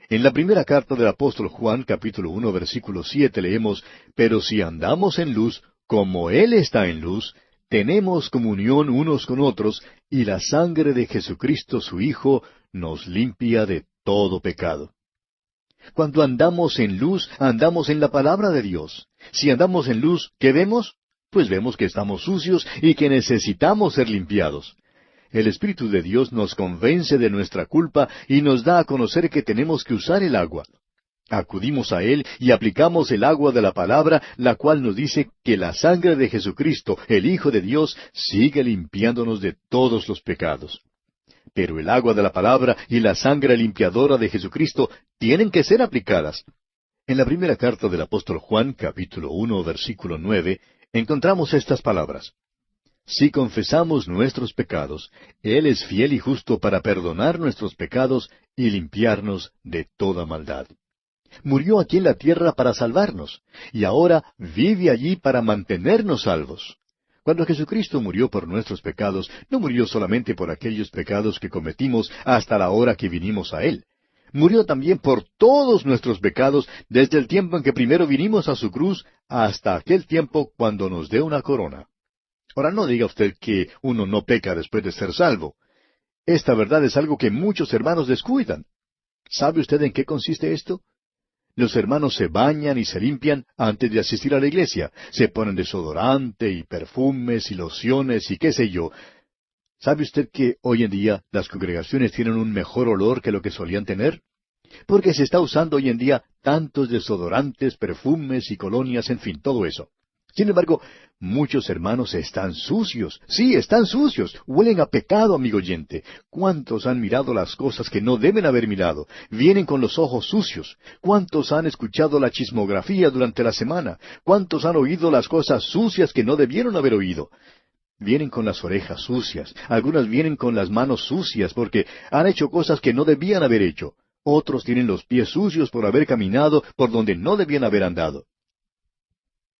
En la primera carta del apóstol Juan, capítulo 1, versículo 7, leemos, Pero si andamos en luz, como Él está en luz, tenemos comunión unos con otros, y la sangre de Jesucristo su Hijo nos limpia de todo pecado. Cuando andamos en luz, andamos en la palabra de Dios. Si andamos en luz, ¿qué vemos? Pues vemos que estamos sucios y que necesitamos ser limpiados. El Espíritu de Dios nos convence de nuestra culpa y nos da a conocer que tenemos que usar el agua. Acudimos a Él y aplicamos el agua de la palabra, la cual nos dice que la sangre de Jesucristo, el Hijo de Dios, sigue limpiándonos de todos los pecados. Pero el agua de la palabra y la sangre limpiadora de Jesucristo tienen que ser aplicadas. En la primera carta del apóstol Juan, capítulo 1, versículo 9, encontramos estas palabras. Si confesamos nuestros pecados, Él es fiel y justo para perdonar nuestros pecados y limpiarnos de toda maldad. Murió aquí en la tierra para salvarnos, y ahora vive allí para mantenernos salvos. Cuando Jesucristo murió por nuestros pecados, no murió solamente por aquellos pecados que cometimos hasta la hora que vinimos a Él. Murió también por todos nuestros pecados desde el tiempo en que primero vinimos a su cruz hasta aquel tiempo cuando nos dé una corona. Ahora no diga usted que uno no peca después de ser salvo. Esta verdad es algo que muchos hermanos descuidan. ¿Sabe usted en qué consiste esto? Los hermanos se bañan y se limpian antes de asistir a la iglesia. Se ponen desodorante y perfumes y lociones y qué sé yo. ¿Sabe usted que hoy en día las congregaciones tienen un mejor olor que lo que solían tener? Porque se está usando hoy en día tantos desodorantes, perfumes y colonias, en fin, todo eso. Sin embargo, muchos hermanos están sucios. Sí, están sucios. Huelen a pecado, amigo oyente. ¿Cuántos han mirado las cosas que no deben haber mirado? Vienen con los ojos sucios. ¿Cuántos han escuchado la chismografía durante la semana? ¿Cuántos han oído las cosas sucias que no debieron haber oído? Vienen con las orejas sucias. Algunas vienen con las manos sucias porque han hecho cosas que no debían haber hecho. Otros tienen los pies sucios por haber caminado por donde no debían haber andado.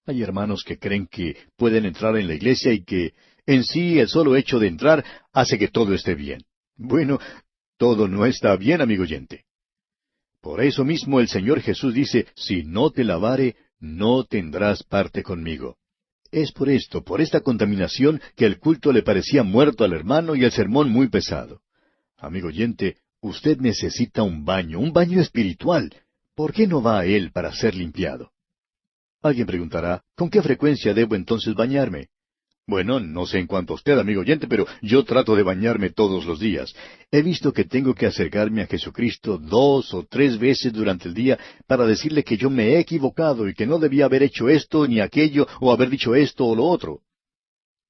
Hay hermanos que creen que pueden entrar en la iglesia y que en sí el solo hecho de entrar hace que todo esté bien. Bueno, todo no está bien, amigo oyente. Por eso mismo el Señor Jesús dice, si no te lavare, no tendrás parte conmigo. Es por esto, por esta contaminación, que el culto le parecía muerto al hermano y el sermón muy pesado. Amigo oyente, usted necesita un baño espiritual. ¿Por qué no va a él para ser limpiado? Alguien preguntará, ¿con qué frecuencia debo entonces bañarme? Bueno, no sé en cuanto a usted, amigo oyente, pero yo trato de bañarme todos los días. He visto que tengo que acercarme a Jesucristo 2 o 3 veces durante el día para decirle que yo me he equivocado y que no debía haber hecho esto ni aquello o haber dicho esto o lo otro.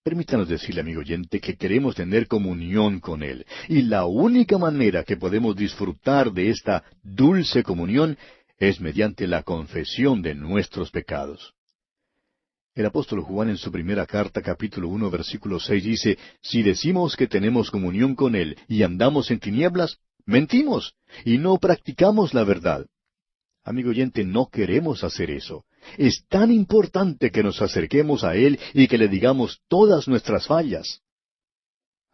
Permítanos decirle, amigo oyente, que queremos tener comunión con Él. Y la única manera que podemos disfrutar de esta dulce comunión es mediante la confesión de nuestros pecados. El apóstol Juan en su primera carta, capítulo 1, versículo 6, dice, si decimos que tenemos comunión con Él y andamos en tinieblas, mentimos y no practicamos la verdad. Amigo oyente, no queremos hacer eso. Es tan importante que nos acerquemos a Él y que le digamos todas nuestras fallas.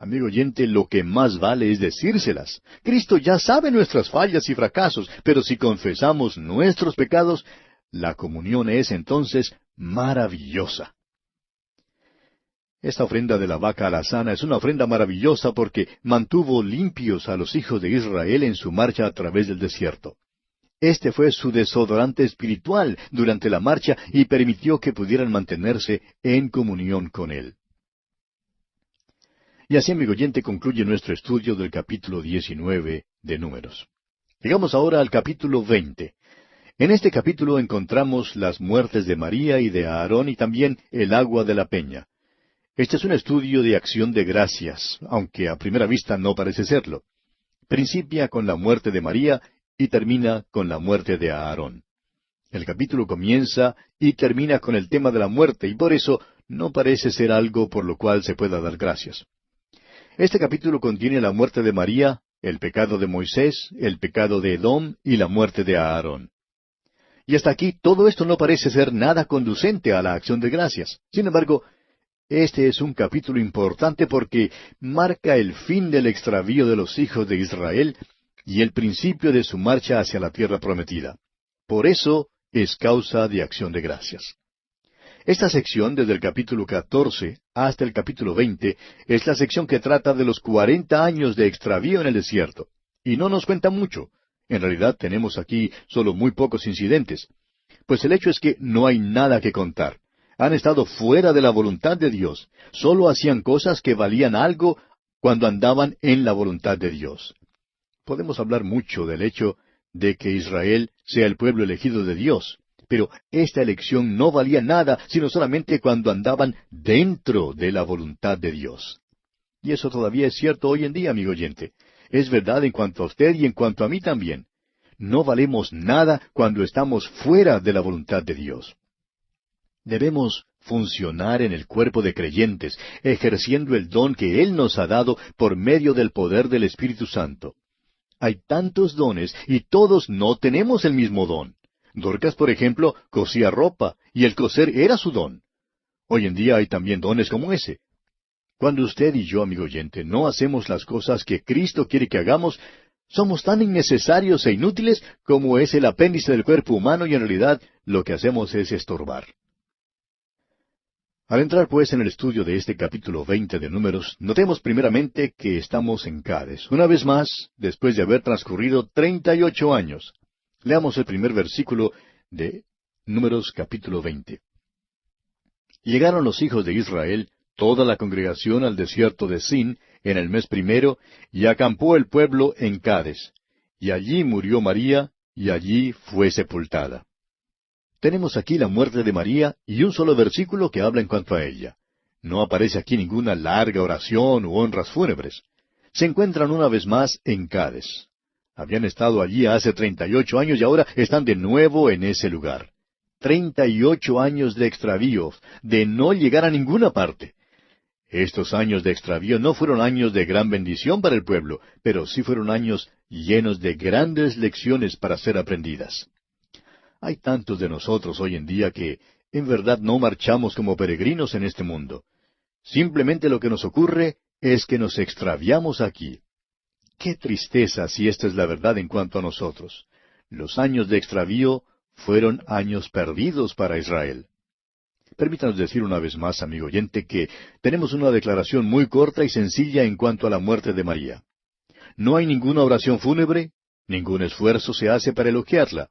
Amigo oyente, lo que más vale es decírselas. Cristo ya sabe nuestras fallas y fracasos, pero si confesamos nuestros pecados, la comunión es entonces maravillosa. Esta ofrenda de la vaca alazana es una ofrenda maravillosa porque mantuvo limpios a los hijos de Israel en su marcha a través del desierto. Este fue su desodorante espiritual durante la marcha y permitió que pudieran mantenerse en comunión con Él. Y así, amigo oyente, concluye nuestro estudio del capítulo 19 de Números. Llegamos ahora al capítulo 20. En este capítulo encontramos las muertes de María y de Aarón y también el agua de la peña. Este es un estudio de acción de gracias, aunque a primera vista no parece serlo. Principia con la muerte de María y termina con la muerte de Aarón. El capítulo comienza y termina con el tema de la muerte y por eso no parece ser algo por lo cual se pueda dar gracias. Este capítulo contiene la muerte de María, el pecado de Moisés, el pecado de Edom y la muerte de Aarón. Y hasta aquí todo esto no parece ser nada conducente a la acción de gracias. Sin embargo, este es un capítulo importante porque marca el fin del extravío de los hijos de Israel y el principio de su marcha hacia la tierra prometida. Por eso es causa de acción de gracias. Esta sección, desde el capítulo 14 hasta el capítulo 20, es la sección que trata de los 40 años de extravío en el desierto. Y no nos cuenta mucho. En realidad tenemos aquí solo muy pocos incidentes. Pues el hecho es que no hay nada que contar. Han estado fuera de la voluntad de Dios. Solo hacían cosas que valían algo cuando andaban en la voluntad de Dios. Podemos hablar mucho del hecho de que Israel sea el pueblo elegido de Dios. Pero esta elección no valía nada, sino solamente cuando andaban dentro de la voluntad de Dios. Y eso todavía es cierto hoy en día, amigo oyente. Es verdad en cuanto a usted y en cuanto a mí también. No valemos nada cuando estamos fuera de la voluntad de Dios. Debemos funcionar en el cuerpo de creyentes, ejerciendo el don que Él nos ha dado por medio del poder del Espíritu Santo. Hay tantos dones y todos no tenemos el mismo don. Dorcas, por ejemplo, cosía ropa, y el coser era su don. Hoy en día hay también dones como ese. Cuando usted y yo, amigo oyente, no hacemos las cosas que Cristo quiere que hagamos, somos tan innecesarios e inútiles como es el apéndice del cuerpo humano y en realidad lo que hacemos es estorbar. Al entrar pues en el estudio de este capítulo 20 de Números, notemos primeramente que estamos en Cades, una vez más, después de haber transcurrido 38 años. Leamos el primer versículo de Números capítulo 20. Llegaron los hijos de Israel, toda la congregación al desierto de Sin, en el mes primero, y acampó el pueblo en Cades. Y allí murió María, y allí fue sepultada. Tenemos aquí la muerte de María y un solo versículo que habla en cuanto a ella. No aparece aquí ninguna larga oración u honras fúnebres. Se encuentran una vez más en Cades. Habían estado allí hace 38 años y ahora están de nuevo en ese lugar. 38 años de extravío, de no llegar a ninguna parte. Estos años de extravío no fueron años de gran bendición para el pueblo, pero sí fueron años llenos de grandes lecciones para ser aprendidas. Hay tantos de nosotros hoy en día que, en verdad, no marchamos como peregrinos en este mundo. Simplemente lo que nos ocurre es que nos extraviamos aquí. Qué tristeza si esta es la verdad en cuanto a nosotros. Los años de extravío fueron años perdidos para Israel. Permítanos decir una vez más, amigo oyente, que tenemos una declaración muy corta y sencilla en cuanto a la muerte de María. No hay ninguna oración fúnebre, ningún esfuerzo se hace para elogiarla.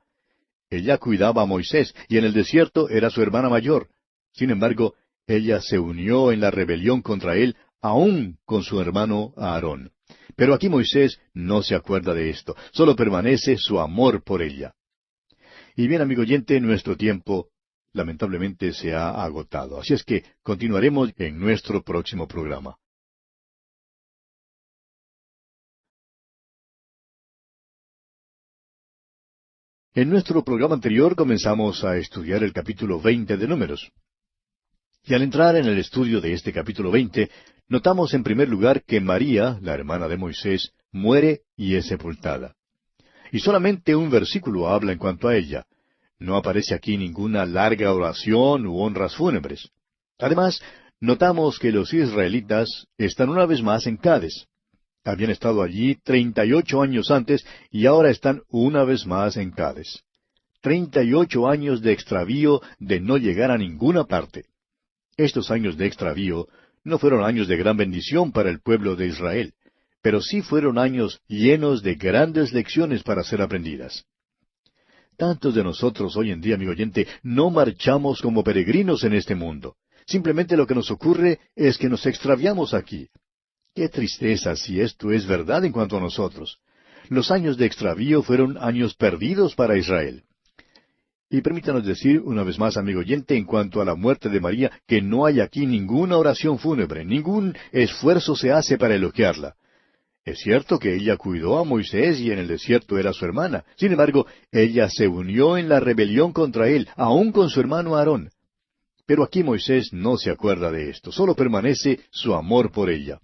Ella cuidaba a Moisés, y en el desierto era su hermana mayor. Sin embargo, ella se unió en la rebelión contra él, aún con su hermano Aarón. Pero aquí Moisés no se acuerda de esto, solo permanece su amor por ella. Y bien, amigo oyente, nuestro tiempo lamentablemente se ha agotado. Así es que continuaremos en nuestro próximo programa. En nuestro programa anterior comenzamos a estudiar el capítulo 20 de Números. Y al entrar en el estudio de este capítulo 20, notamos en primer lugar que María, la hermana de Moisés, muere y es sepultada. Y solamente un versículo habla en cuanto a ella. No aparece aquí ninguna larga oración u honras fúnebres. Además, notamos que los israelitas están una vez más en Cades. Habían estado allí 38 años antes y ahora están una vez más en Cades. 38 años de extravío, de no llegar a ninguna parte. Estos años de extravío no fueron años de gran bendición para el pueblo de Israel, pero sí fueron años llenos de grandes lecciones para ser aprendidas. Tantos de nosotros hoy en día, amigo oyente, no marchamos como peregrinos en este mundo. Simplemente lo que nos ocurre es que nos extraviamos aquí. Qué tristeza si esto es verdad en cuanto a nosotros. Los años de extravío fueron años perdidos para Israel. Y permítanos decir una vez más, amigo oyente, en cuanto a la muerte de María, que no hay aquí ninguna oración fúnebre, ningún esfuerzo se hace para elogiarla. Es cierto que ella cuidó a Moisés y en el desierto era su hermana. Sin embargo, ella se unió en la rebelión contra él, aun con su hermano Aarón. Pero aquí Moisés no se acuerda de esto, solo permanece su amor por ella.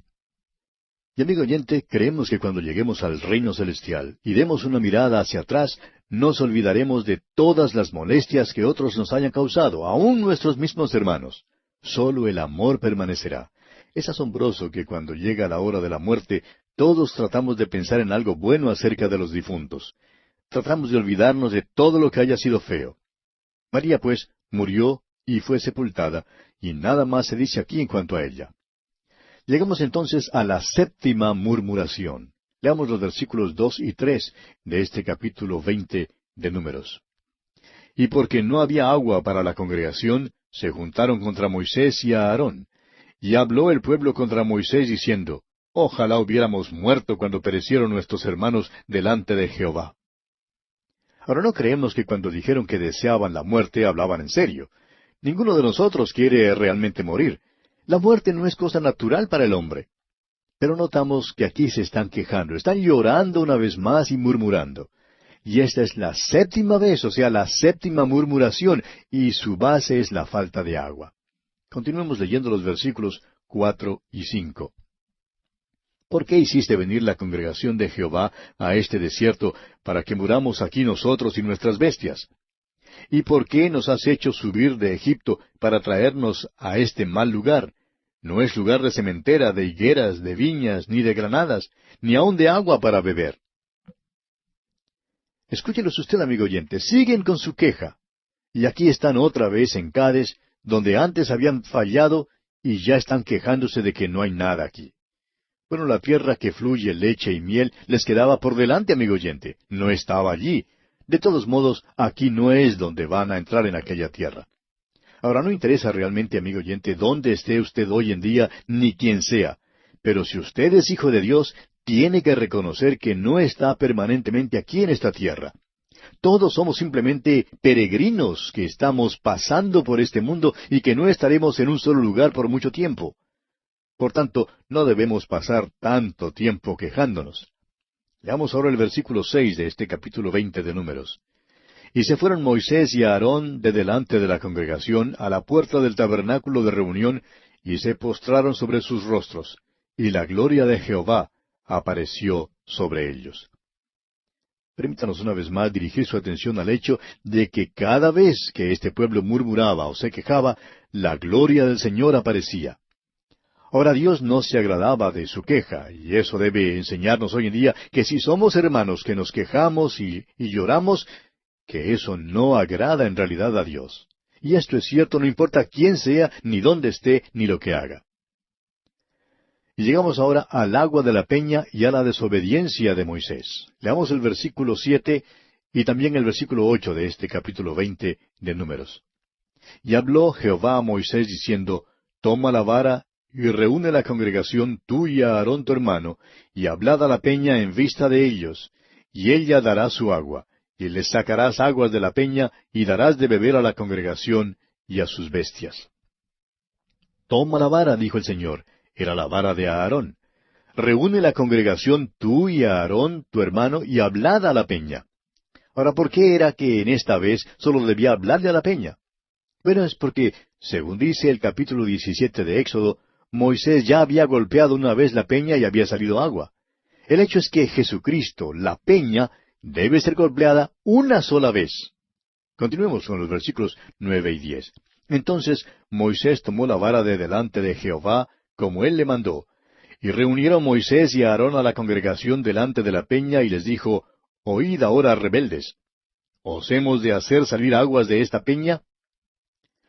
Y amigo oyente, creemos que cuando lleguemos al reino celestial y demos una mirada hacia atrás, nos olvidaremos de todas las molestias que otros nos hayan causado, aun nuestros mismos hermanos. Solo el amor permanecerá. Es asombroso que cuando llega la hora de la muerte, todos tratamos de pensar en algo bueno acerca de los difuntos. Tratamos de olvidarnos de todo lo que haya sido feo. María, pues, murió y fue sepultada, y nada más se dice aquí en cuanto a ella. Llegamos entonces a la séptima murmuración. Leamos los versículos 2 y 3 de este capítulo 20 de Números. Y porque no había agua para la congregación, se juntaron contra Moisés y a Aarón. Y habló el pueblo contra Moisés diciendo, Ojalá hubiéramos muerto cuando perecieron nuestros hermanos delante de Jehová. Ahora no creemos que cuando dijeron que deseaban la muerte hablaban en serio. Ninguno de nosotros quiere realmente morir. La muerte no es cosa natural para el hombre. Pero notamos que aquí se están quejando, están llorando una vez más y murmurando. Y esta es la séptima vez, o sea, la séptima murmuración, y su base es la falta de agua. Continuemos leyendo los versículos 4 y 5. ¿Por qué hiciste venir la congregación de Jehová a este desierto para que muramos aquí nosotros y nuestras bestias? ¿Y por qué nos has hecho subir de Egipto para traernos a este mal lugar? No es lugar de sementera, de higueras, de viñas, ni de granadas, ni aun de agua para beber. Escúchelos usted, amigo oyente, siguen con su queja. Y aquí están otra vez en Cades, donde antes habían fallado, y ya están quejándose de que no hay nada aquí. Bueno, la tierra que fluye leche y miel les quedaba por delante, amigo oyente. No estaba allí. De todos modos, aquí no es donde van a entrar en aquella tierra. Ahora, no interesa realmente, amigo oyente, dónde esté usted hoy en día, ni quién sea. Pero si usted es hijo de Dios, tiene que reconocer que no está permanentemente aquí en esta tierra. Todos somos simplemente peregrinos que estamos pasando por este mundo y que no estaremos en un solo lugar por mucho tiempo. Por tanto, no debemos pasar tanto tiempo quejándonos. Leamos ahora el versículo 6 de este capítulo 20 de Números. Y se fueron Moisés y Aarón de delante de la congregación a la puerta del tabernáculo de reunión, y se postraron sobre sus rostros, y la gloria de Jehová apareció sobre ellos. Permítanos una vez más dirigir su atención al hecho de que cada vez que este pueblo murmuraba o se quejaba, la gloria del Señor aparecía. Ahora Dios no se agradaba de su queja, y eso debe enseñarnos hoy en día que si somos hermanos que nos quejamos y lloramos, que eso no agrada en realidad a Dios. Y esto es cierto, no importa quién sea, ni dónde esté, ni lo que haga. Y llegamos ahora al agua de la peña y a la desobediencia de Moisés. Leamos el versículo 7 y también el versículo 8 de este capítulo 20 de Números. Y habló Jehová a Moisés diciendo, Toma la vara y reúne la congregación tú y a Aarón tu hermano, y hablad a la peña en vista de ellos, y ella dará su agua, y les sacarás aguas de la peña, y darás de beber a la congregación y a sus bestias. Toma la vara, dijo el Señor, era la vara de Aarón. Reúne la congregación tú y a Aarón tu hermano, y hablad a la peña. Ahora, ¿por qué era que en esta vez solo debía hablarle a la peña? Bueno, es porque, según dice el capítulo 17 de Éxodo, Moisés ya había golpeado una vez la peña y había salido agua. El hecho es que Jesucristo, la peña, debe ser golpeada una sola vez. Continuemos con los versículos 9 y 10. Entonces Moisés tomó la vara de delante de Jehová, como él le mandó, y reunieron Moisés y Aarón a la congregación delante de la peña, y les dijo, Oíd ahora, rebeldes, ¿os hemos de hacer salir aguas de esta peña?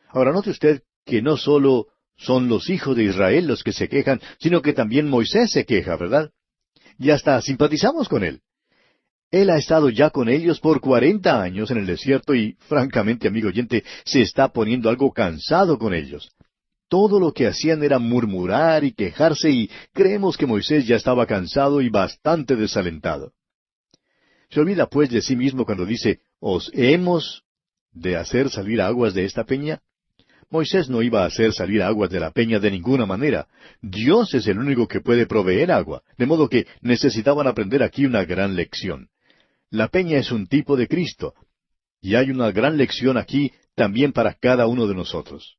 Ahora note usted que no solo son los hijos de Israel los que se quejan, sino que también Moisés se queja, ¿verdad? Y hasta simpatizamos con él. Él ha estado ya con ellos por 40 años en el desierto y, francamente, amigo oyente, se está poniendo algo cansado con ellos. Todo lo que hacían era murmurar y quejarse y creemos que Moisés ya estaba cansado y bastante desalentado. ¿Se olvida pues de sí mismo cuando dice, ¿os hemos de hacer salir aguas de esta peña? Moisés no iba a hacer salir aguas de la peña de ninguna manera. Dios es el único que puede proveer agua, de modo que necesitaban aprender aquí una gran lección. La peña es un tipo de Cristo, y hay una gran lección aquí también para cada uno de nosotros.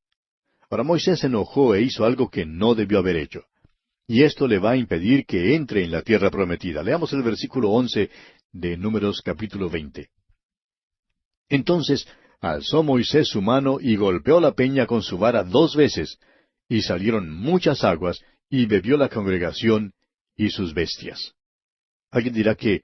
Ahora Moisés se enojó e hizo algo que no debió haber hecho. Y esto le va a impedir que entre en la tierra prometida. Leamos el versículo 11 de Números capítulo 20. Entonces alzó Moisés su mano y golpeó la peña con su vara 2 veces, y salieron muchas aguas, y bebió la congregación y sus bestias. Alguien dirá que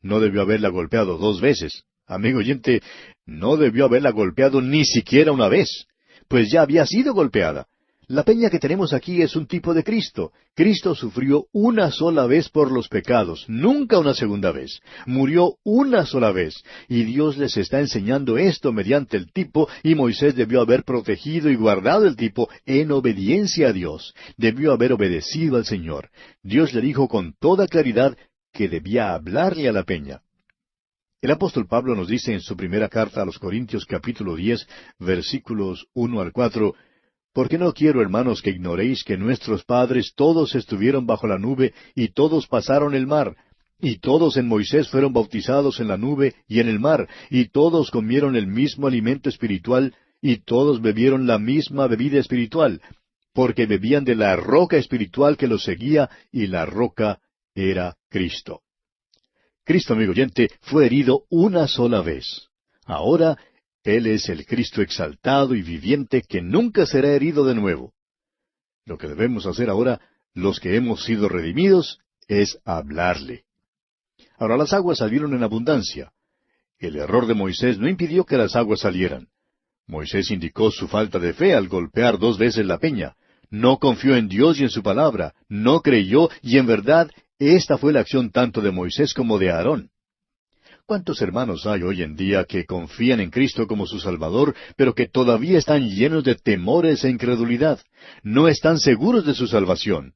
no debió haberla golpeado 2 veces. Amigo oyente, no debió haberla golpeado ni siquiera una vez, pues ya había sido golpeada. La peña que tenemos aquí es un tipo de Cristo. Cristo sufrió una sola vez por los pecados, nunca una segunda vez. Murió una sola vez, y Dios les está enseñando esto mediante el tipo, y Moisés debió haber protegido y guardado el tipo en obediencia a Dios. Debió haber obedecido al Señor. Dios le dijo con toda claridad que debía hablarle a la peña. El apóstol Pablo nos dice en su primera carta a los Corintios capítulo 10, versículos 1 al 4, porque no quiero, hermanos, que ignoréis que nuestros padres todos estuvieron bajo la nube y todos pasaron el mar, y todos en Moisés fueron bautizados en la nube y en el mar, y todos comieron el mismo alimento espiritual, y todos bebieron la misma bebida espiritual, porque bebían de la roca espiritual que los seguía, y la roca era Cristo. Cristo, amigo oyente, fue herido una sola vez. Ahora, Él es el Cristo exaltado y viviente que nunca será herido de nuevo. Lo que debemos hacer ahora, los que hemos sido redimidos, es hablarle. Ahora las aguas salieron en abundancia. El error de Moisés no impidió que las aguas salieran. Moisés indicó su falta de fe al golpear 2 veces la peña. No confió en Dios y en su palabra, no creyó, y en verdad, esta fue la acción tanto de Moisés como de Aarón. ¿Cuántos hermanos hay hoy en día que confían en Cristo como su Salvador, pero que todavía están llenos de temores e incredulidad? No están seguros de su salvación.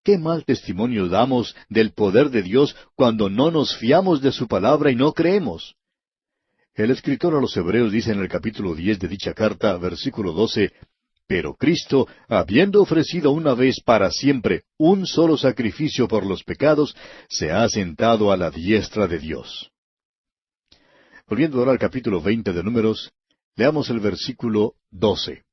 ¿Qué mal testimonio damos del poder de Dios cuando no nos fiamos de su palabra y no creemos? El escritor a los Hebreos dice en el capítulo 10 de dicha carta, versículo 12, pero Cristo, habiendo ofrecido una vez para siempre un solo sacrificio por los pecados, se ha sentado a la diestra de Dios. Volviendo ahora al capítulo 20 de Números, leamos el versículo 12.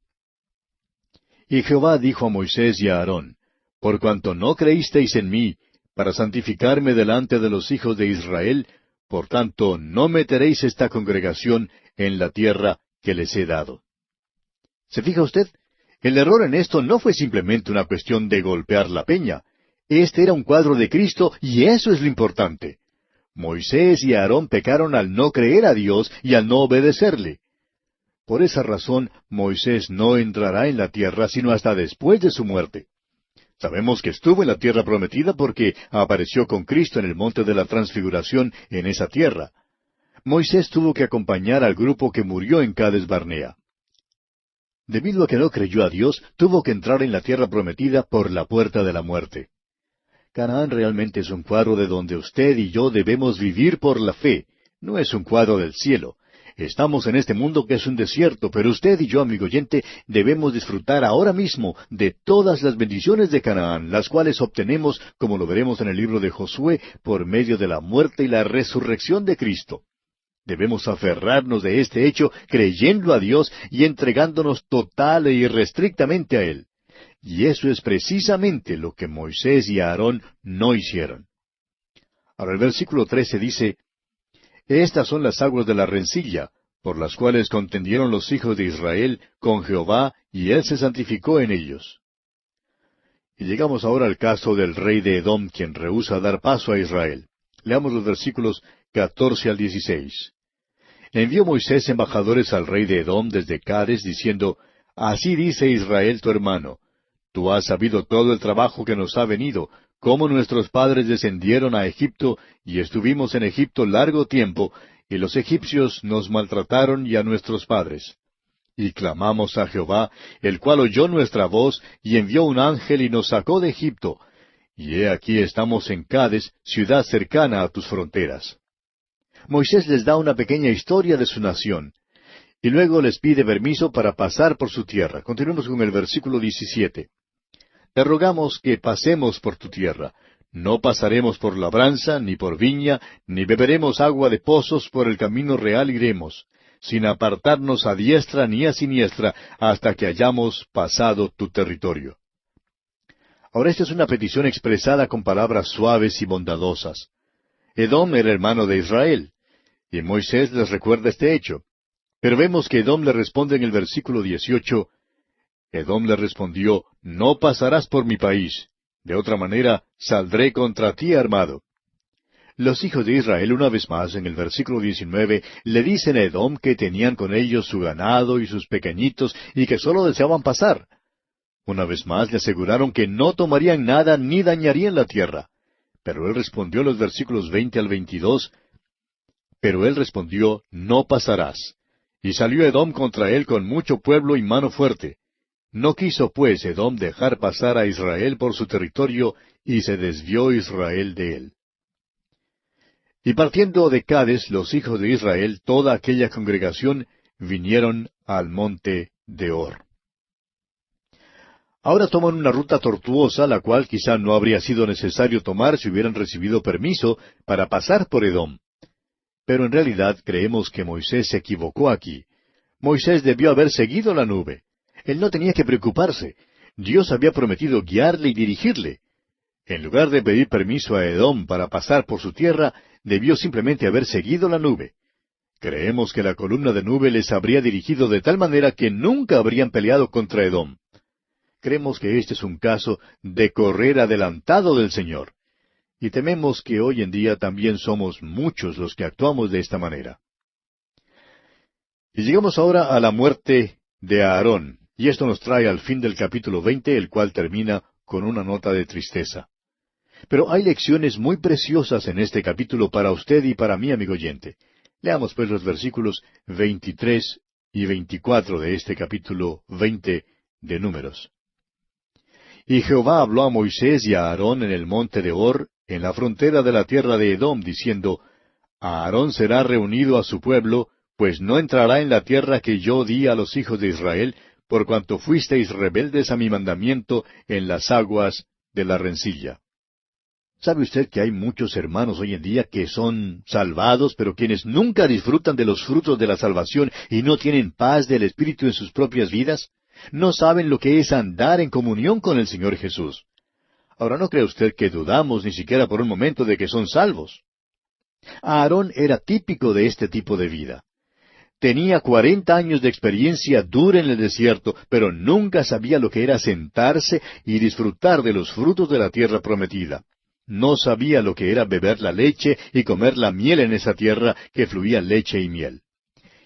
Y Jehová dijo a Moisés y a Aarón, por cuanto no creísteis en mí, para santificarme delante de los hijos de Israel, por tanto no meteréis esta congregación en la tierra que les he dado. ¿Se fija usted? El error en esto no fue simplemente una cuestión de golpear la peña. Este era un cuadro de Cristo y eso es lo importante. Moisés y Aarón pecaron al no creer a Dios y al no obedecerle. Por esa razón, Moisés no entrará en la tierra sino hasta después de su muerte. Sabemos que estuvo en la tierra prometida porque apareció con Cristo en el monte de la transfiguración en esa tierra. Moisés tuvo que acompañar al grupo que murió en Cades Barnea. Debido a que no creyó a Dios, tuvo que entrar en la tierra prometida por la puerta de la muerte. Canaán realmente es un cuadro de donde usted y yo debemos vivir por la fe. No es un cuadro del cielo. Estamos en este mundo que es un desierto, pero usted y yo, amigo oyente, debemos disfrutar ahora mismo de todas las bendiciones de Canaán, las cuales obtenemos, como lo veremos en el libro de Josué, por medio de la muerte y la resurrección de Cristo. Debemos aferrarnos de este hecho creyendo a Dios y entregándonos total e irrestrictamente a Él. Y eso es precisamente lo que Moisés y Aarón no hicieron. Ahora el versículo 13 dice, estas son las aguas de la rencilla, por las cuales contendieron los hijos de Israel con Jehová, y Él se santificó en ellos. Y llegamos ahora al caso del rey de Edom, quien rehúsa dar paso a Israel. Leamos los versículos 14 al 16. Envió Moisés embajadores al rey de Edom desde Cades, diciendo, así dice Israel tu hermano, tú has sabido todo el trabajo que nos ha venido, cómo nuestros padres descendieron a Egipto, y estuvimos en Egipto largo tiempo, y los egipcios nos maltrataron y a nuestros padres. Y clamamos a Jehová, el cual oyó nuestra voz, y envió un ángel y nos sacó de Egipto. Y he aquí estamos en Cades, ciudad cercana a tus fronteras. Moisés les da una pequeña historia de su nación, y luego les pide permiso para pasar por su tierra. Continuemos con el versículo 17. Te rogamos que pasemos por tu tierra. No pasaremos por labranza, ni por viña, ni beberemos agua de pozos, por el camino real iremos, sin apartarnos a diestra ni a siniestra, hasta que hayamos pasado tu territorio. Ahora esta es una petición expresada con palabras suaves y bondadosas. Edom era hermano de Israel, y Moisés les recuerda este hecho. Pero vemos que Edom le responde en el versículo 18, Edom le respondió, no pasarás por mi país, de otra manera saldré contra ti armado. Los hijos de Israel, una vez más, en el versículo 19, le dicen a Edom que tenían con ellos su ganado y sus pequeñitos, y que sólo deseaban pasar. Una vez más le aseguraron que no tomarían nada ni dañarían la tierra. Pero él respondió en los versículos 20 al 22, pero él respondió, no pasarás. Y salió Edom contra él con mucho pueblo y mano fuerte. No quiso pues Edom dejar pasar a Israel por su territorio, y se desvió Israel de él. Y partiendo de Cades, los hijos de Israel, toda aquella congregación, vinieron al monte de Hor. Ahora toman una ruta tortuosa, la cual quizá no habría sido necesario tomar si hubieran recibido permiso para pasar por Edom. Pero en realidad creemos que Moisés se equivocó aquí. Moisés debió haber seguido la nube. Él no tenía que preocuparse. Dios había prometido guiarle y dirigirle. En lugar de pedir permiso a Edom para pasar por su tierra, debió simplemente haber seguido la nube. Creemos que la columna de nube les habría dirigido de tal manera que nunca habrían peleado contra Edom. Creemos que este es un caso de correr adelantado del Señor. Y tememos que hoy en día también somos muchos los que actuamos de esta manera. Y llegamos ahora a la muerte de Aarón, y esto nos trae al fin del capítulo 20, el cual termina con una nota de tristeza. Pero hay lecciones muy preciosas en este capítulo para usted y para mí, amigo oyente. Leamos pues los versículos 23 y 24 de este capítulo 20 de Números. Y Jehová habló a Moisés y a Aarón en el monte de Hor, en la frontera de la tierra de Edom, diciendo, Aarón será reunido a su pueblo, pues no entrará en la tierra que yo di a los hijos de Israel, por cuanto fuisteis rebeldes a mi mandamiento en las aguas de la rencilla. ¿Sabe usted que hay muchos hermanos hoy en día que son salvados, pero quienes nunca disfrutan de los frutos de la salvación y no tienen paz del Espíritu en sus propias vidas? No saben lo que es andar en comunión con el Señor Jesús. Ahora, no cree usted que dudamos ni siquiera por un momento de que son salvos. Aarón era típico de este tipo de vida. Tenía 40 años de experiencia dura en el desierto, pero nunca sabía lo que era sentarse y disfrutar de los frutos de la tierra prometida. No sabía lo que era beber la leche y comer la miel en esa tierra que fluía leche y miel.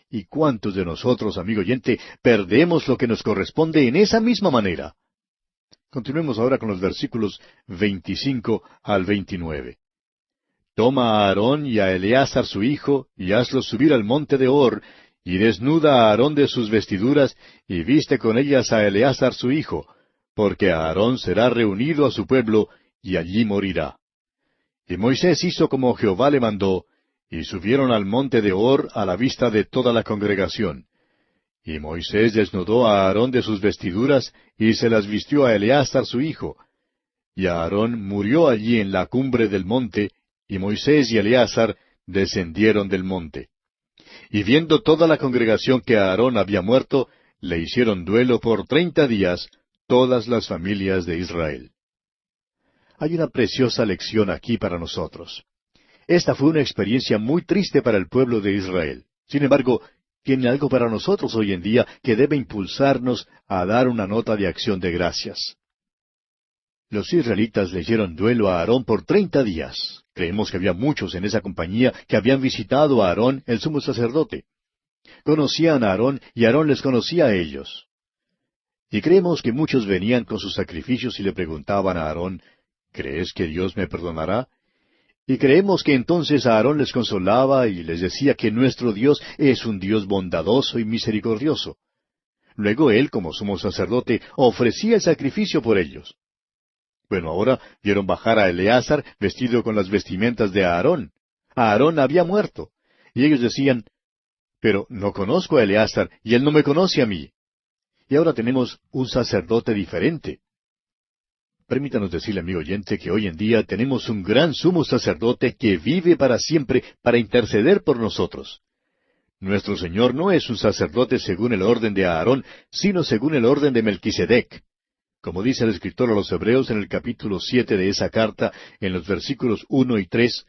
¿Y cuántos de nosotros, amigo oyente, perdemos lo que nos corresponde en esa misma manera? Continuemos ahora con los versículos 25 al 29. Toma a Aarón y a Eleazar su hijo, y hazlos subir al monte de Hor, y desnuda a Aarón de sus vestiduras, y viste con ellas a Eleazar su hijo, porque Aarón será reunido a su pueblo, y allí morirá. Y Moisés hizo como Jehová le mandó, y subieron al monte de Hor a la vista de toda la congregación. Y Moisés desnudó a Aarón de sus vestiduras, y se las vistió a Eleazar su hijo. Y Aarón murió allí en la cumbre del monte, y Moisés y Eleazar descendieron del monte. Y viendo toda la congregación que Aarón había muerto, le hicieron duelo por 30 días todas las familias de Israel. Hay una preciosa lección aquí para nosotros. Esta fue una experiencia muy triste para el pueblo de Israel. Sin embargo, tiene algo para nosotros hoy en día que debe impulsarnos a dar una nota de acción de gracias. Los israelitas le hicieron duelo a Aarón por 30 días. Creemos que había muchos en esa compañía que habían visitado a Aarón, el sumo sacerdote. Conocían a Aarón y Aarón les conocía a ellos. Y creemos que muchos venían con sus sacrificios y le preguntaban a Aarón, ¿crees que Dios me perdonará? Y creemos que entonces Aarón les consolaba y les decía que nuestro Dios es un Dios bondadoso y misericordioso. Luego él, como sumo sacerdote, ofrecía el sacrificio por ellos. Bueno, ahora vieron bajar a Eleazar vestido con las vestimentas de Aarón. Aarón había muerto. Y ellos decían, pero no conozco a Eleazar y él no me conoce a mí. Y ahora tenemos un sacerdote diferente. Permítanos decirle, amigo oyente, que hoy en día tenemos un gran sumo sacerdote que vive para siempre para interceder por nosotros. Nuestro Señor no es un sacerdote según el orden de Aarón, sino según el orden de Melquisedec. Como dice el escritor a los Hebreos en el capítulo 7 de esa carta, en los versículos 1 y 3,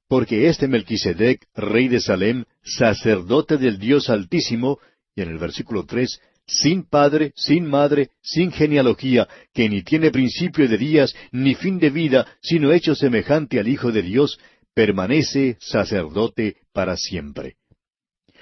porque este Melquisedec, rey de Salem, sacerdote del Dios Altísimo, y en el versículo 3, sin padre, sin madre, sin genealogía, que ni tiene principio de días, ni fin de vida, sino hecho semejante al Hijo de Dios, permanece sacerdote para siempre.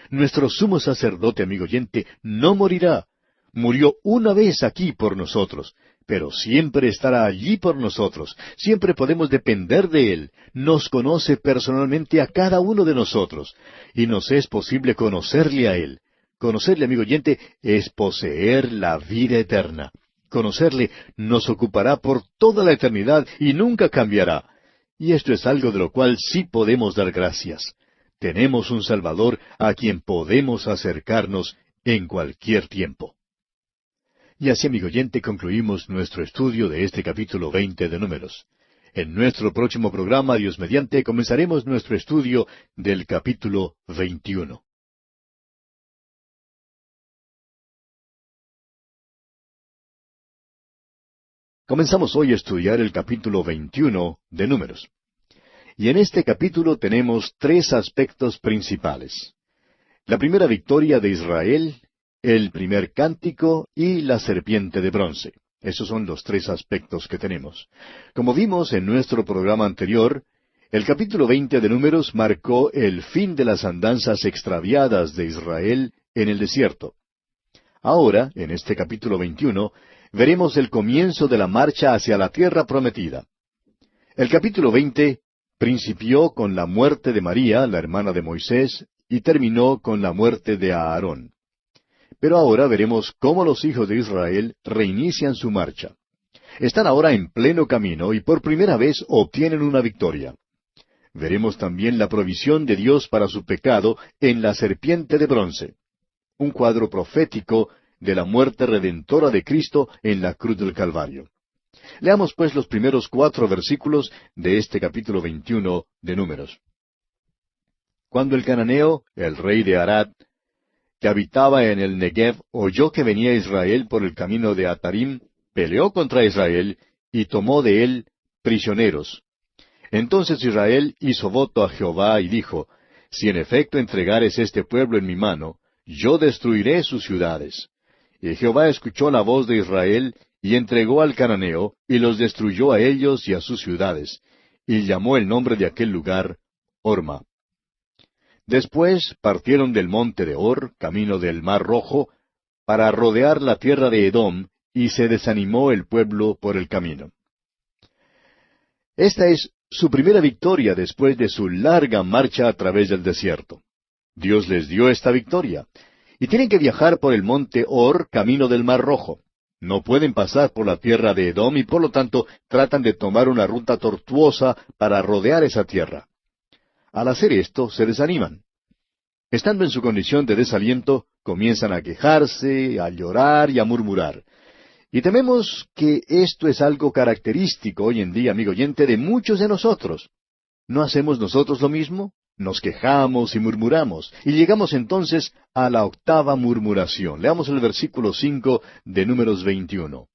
Nuestro sumo sacerdote, amigo oyente, no morirá. Murió una vez aquí por nosotros, pero siempre estará allí por nosotros. Siempre podemos depender de Él. Nos conoce personalmente a cada uno de nosotros, y nos es posible conocerle a Él. Conocerle, amigo oyente, es poseer la vida eterna. Conocerle nos ocupará por toda la eternidad y nunca cambiará. Y esto es algo de lo cual sí podemos dar gracias. Tenemos un Salvador a quien podemos acercarnos en cualquier tiempo. Y así, amigo oyente, concluimos nuestro estudio de este capítulo 20 de Números. En nuestro próximo programa, Dios mediante, comenzaremos nuestro estudio del capítulo 21. Comenzamos hoy a estudiar el capítulo 21 de Números. Y en este capítulo tenemos tres aspectos principales. La primera victoria de Israel, el primer cántico y la serpiente de bronce. Esos son los tres aspectos que tenemos. Como vimos en nuestro programa anterior, el capítulo 20 de Números marcó el fin de las andanzas extraviadas de Israel en el desierto. Ahora, en este capítulo 21, veremos el comienzo de la marcha hacia la tierra prometida. El capítulo 20 principió con la muerte de María, la hermana de Moisés, y terminó con la muerte de Aarón. Pero ahora veremos cómo los hijos de Israel reinician su marcha. Están ahora en pleno camino y por primera vez obtienen una victoria. Veremos también la provisión de Dios para su pecado en la serpiente de bronce, un cuadro profético de la muerte redentora de Cristo en la cruz del Calvario. Leamos pues los primeros 4 versículos de este capítulo 21 de Números. Cuando el cananeo, el rey de Arad, que habitaba en el Negev, oyó que venía Israel por el camino de Atarim, peleó contra Israel y tomó de él prisioneros. Entonces Israel hizo voto a Jehová y dijo, si en efecto entregares este pueblo en mi mano, yo destruiré sus ciudades. Y Jehová escuchó la voz de Israel, y entregó al cananeo, y los destruyó a ellos y a sus ciudades, y llamó el nombre de aquel lugar Horma. Después partieron del monte de Hor, camino del mar Rojo, para rodear la tierra de Edom, y se desanimó el pueblo por el camino. Esta es su primera victoria después de su larga marcha a través del desierto. Dios les dio esta victoria, y tienen que viajar por el monte Hor, camino del mar Rojo. No pueden pasar por la tierra de Edom y por lo tanto tratan de tomar una ruta tortuosa para rodear esa tierra. Al hacer esto, se desaniman. Estando en su condición de desaliento, comienzan a quejarse, a llorar y a murmurar. Y tememos que esto es algo característico hoy en día, amigo oyente, de muchos de nosotros. ¿No hacemos nosotros lo mismo? Nos quejamos y murmuramos, y llegamos entonces a la octava murmuración. Leamos el versículo 5 de Números 21.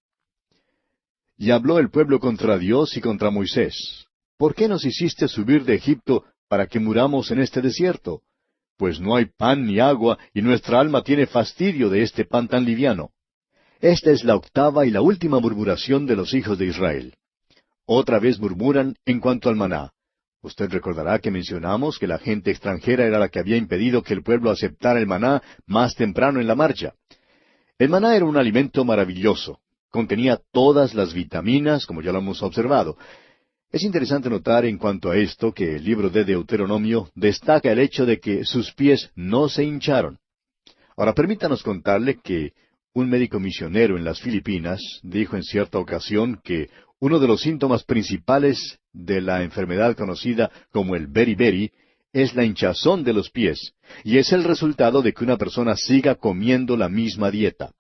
Y habló el pueblo contra Dios y contra Moisés. ¿Por qué nos hiciste subir de Egipto para que muramos en este desierto? Pues no hay pan ni agua, y nuestra alma tiene fastidio de este pan tan liviano. Esta es la octava y la última murmuración de los hijos de Israel. Otra vez murmuran en cuanto al maná. Usted recordará que mencionamos que la gente extranjera era la que había impedido que el pueblo aceptara el maná más temprano en la marcha. El maná era un alimento maravilloso. Contenía todas las vitaminas, como ya lo hemos observado. Es interesante notar en cuanto a esto que el libro de Deuteronomio destaca el hecho de que sus pies no se hincharon. Ahora permítanos contarle que un médico misionero en las Filipinas dijo en cierta ocasión que uno de los síntomas principales de la enfermedad conocida como el beriberi es la hinchazón de los pies, y es el resultado de que una persona siga comiendo la misma dieta.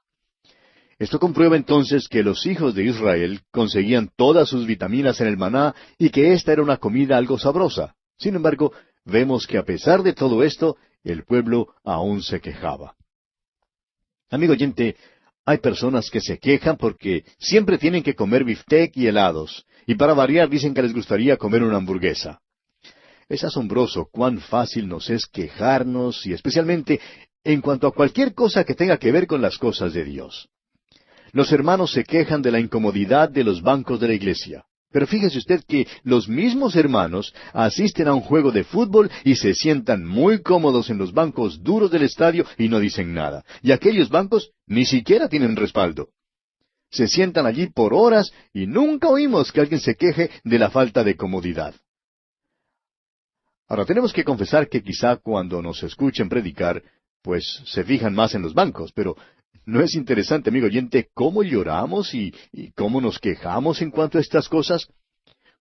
Esto comprueba entonces que los hijos de Israel conseguían todas sus vitaminas en el maná y que esta era una comida algo sabrosa. Sin embargo, vemos que a pesar de todo esto, el pueblo aún se quejaba. Amigo oyente, hay personas que se quejan porque siempre tienen que comer biftec y helados, y para variar dicen que les gustaría comer una hamburguesa. Es asombroso cuán fácil nos es quejarnos, y especialmente en cuanto a cualquier cosa que tenga que ver con las cosas de Dios. Los hermanos se quejan de la incomodidad de los bancos de la iglesia. Pero fíjese usted que los mismos hermanos asisten a un juego de fútbol y se sientan muy cómodos en los bancos duros del estadio y no dicen nada. Y aquellos bancos ni siquiera tienen respaldo. Se sientan allí por horas y nunca oímos que alguien se queje de la falta de comodidad. Ahora tenemos que confesar que quizá cuando nos escuchen predicar, pues se fijan más en los bancos, pero ¿no es interesante, amigo oyente, cómo lloramos y cómo nos quejamos en cuanto a estas cosas?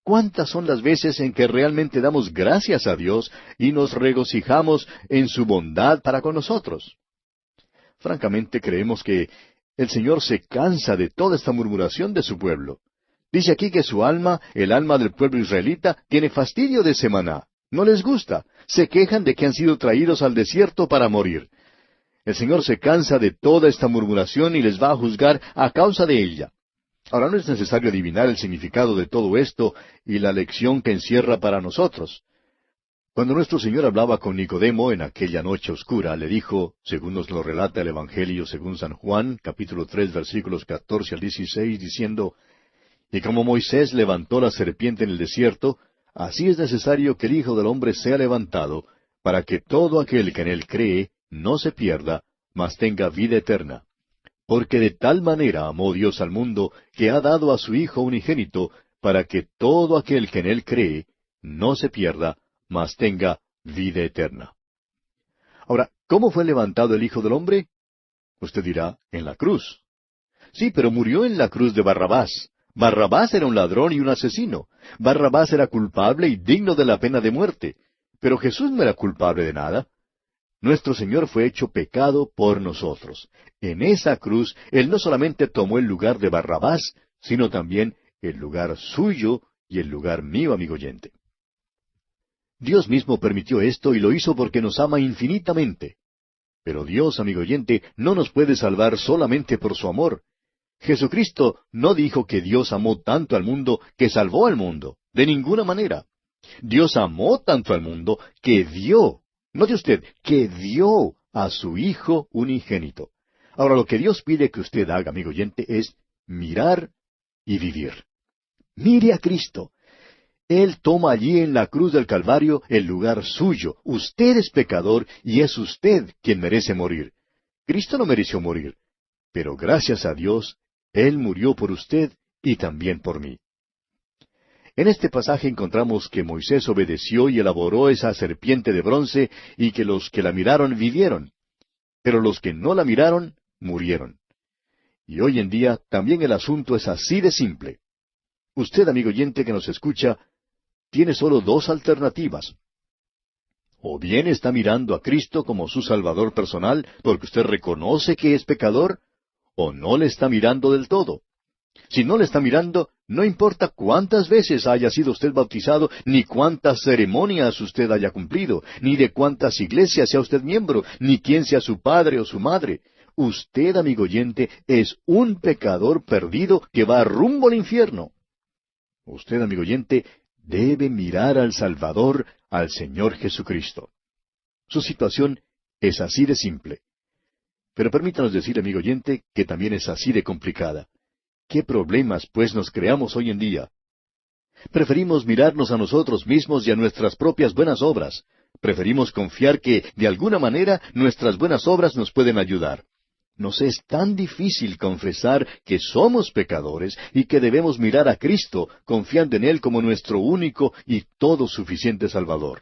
¿Cuántas son las veces en que realmente damos gracias a Dios y nos regocijamos en su bondad para con nosotros? Francamente creemos que el Señor se cansa de toda esta murmuración de su pueblo. Dice aquí que su alma, el alma del pueblo israelita, tiene fastidio de ese maná. No les gusta. Se quejan de que han sido traídos al desierto para morir. El Señor se cansa de toda esta murmuración y les va a juzgar a causa de ella. Ahora no es necesario adivinar el significado de todo esto y la lección que encierra para nosotros. Cuando nuestro Señor hablaba con Nicodemo en aquella noche oscura, le dijo, según nos lo relata el Evangelio según San Juan, capítulo 3, versículos 14 al 16, diciendo, «Y como Moisés levantó la serpiente en el desierto, así es necesario que el Hijo del Hombre sea levantado, para que todo aquel que en él cree no se pierda, mas tenga vida eterna. Porque de tal manera amó Dios al mundo, que ha dado a su Hijo unigénito, para que todo aquel que en él cree no se pierda, mas tenga vida eterna». Ahora, ¿cómo fue levantado el Hijo del Hombre? Usted dirá, en la cruz. Sí, pero murió en la cruz de Barrabás. Barrabás era un ladrón y un asesino. Barrabás era culpable y digno de la pena de muerte. Pero Jesús no era culpable de nada. Nuestro Señor fue hecho pecado por nosotros. En esa cruz, Él no solamente tomó el lugar de Barrabás, sino también el lugar suyo y el lugar mío, amigo oyente. Dios mismo permitió esto y lo hizo porque nos ama infinitamente. Pero Dios, amigo oyente, no nos puede salvar solamente por su amor. Jesucristo no dijo que Dios amó tanto al mundo que salvó al mundo. De ninguna manera. Dios amó tanto al mundo que dio, note usted, que dio a su Hijo unigénito. Ahora lo que Dios pide que usted haga, amigo oyente, es mirar y vivir. Mire a Cristo. Él toma allí en la cruz del Calvario el lugar suyo. Usted es pecador y es usted quien merece morir. Cristo no mereció morir, pero gracias a Dios, Él murió por usted y también por mí. En este pasaje encontramos que Moisés obedeció y elaboró esa serpiente de bronce y que los que la miraron vivieron. Pero los que no la miraron, murieron. Y hoy en día también el asunto es así de simple. Usted, amigo oyente que nos escucha, tiene solo dos alternativas. O bien está mirando a Cristo como su Salvador personal porque usted reconoce que es pecador, o no le está mirando del todo. Si no le está mirando, no importa cuántas veces haya sido usted bautizado, ni cuántas ceremonias usted haya cumplido, ni de cuántas iglesias sea usted miembro, ni quién sea su padre o su madre. Usted, amigo oyente, es un pecador perdido que va rumbo al infierno. Usted, amigo oyente, debe mirar al Salvador, al Señor Jesucristo. Su situación es así de simple. Pero permítanos decir, amigo oyente, que también es así de complicada. ¿Qué problemas, pues, nos creamos hoy en día? Preferimos mirarnos a nosotros mismos y a nuestras propias buenas obras. Preferimos confiar que, de alguna manera, nuestras buenas obras nos pueden ayudar. Nos es tan difícil confesar que somos pecadores y que debemos mirar a Cristo, confiando en Él como nuestro único y todo suficiente Salvador.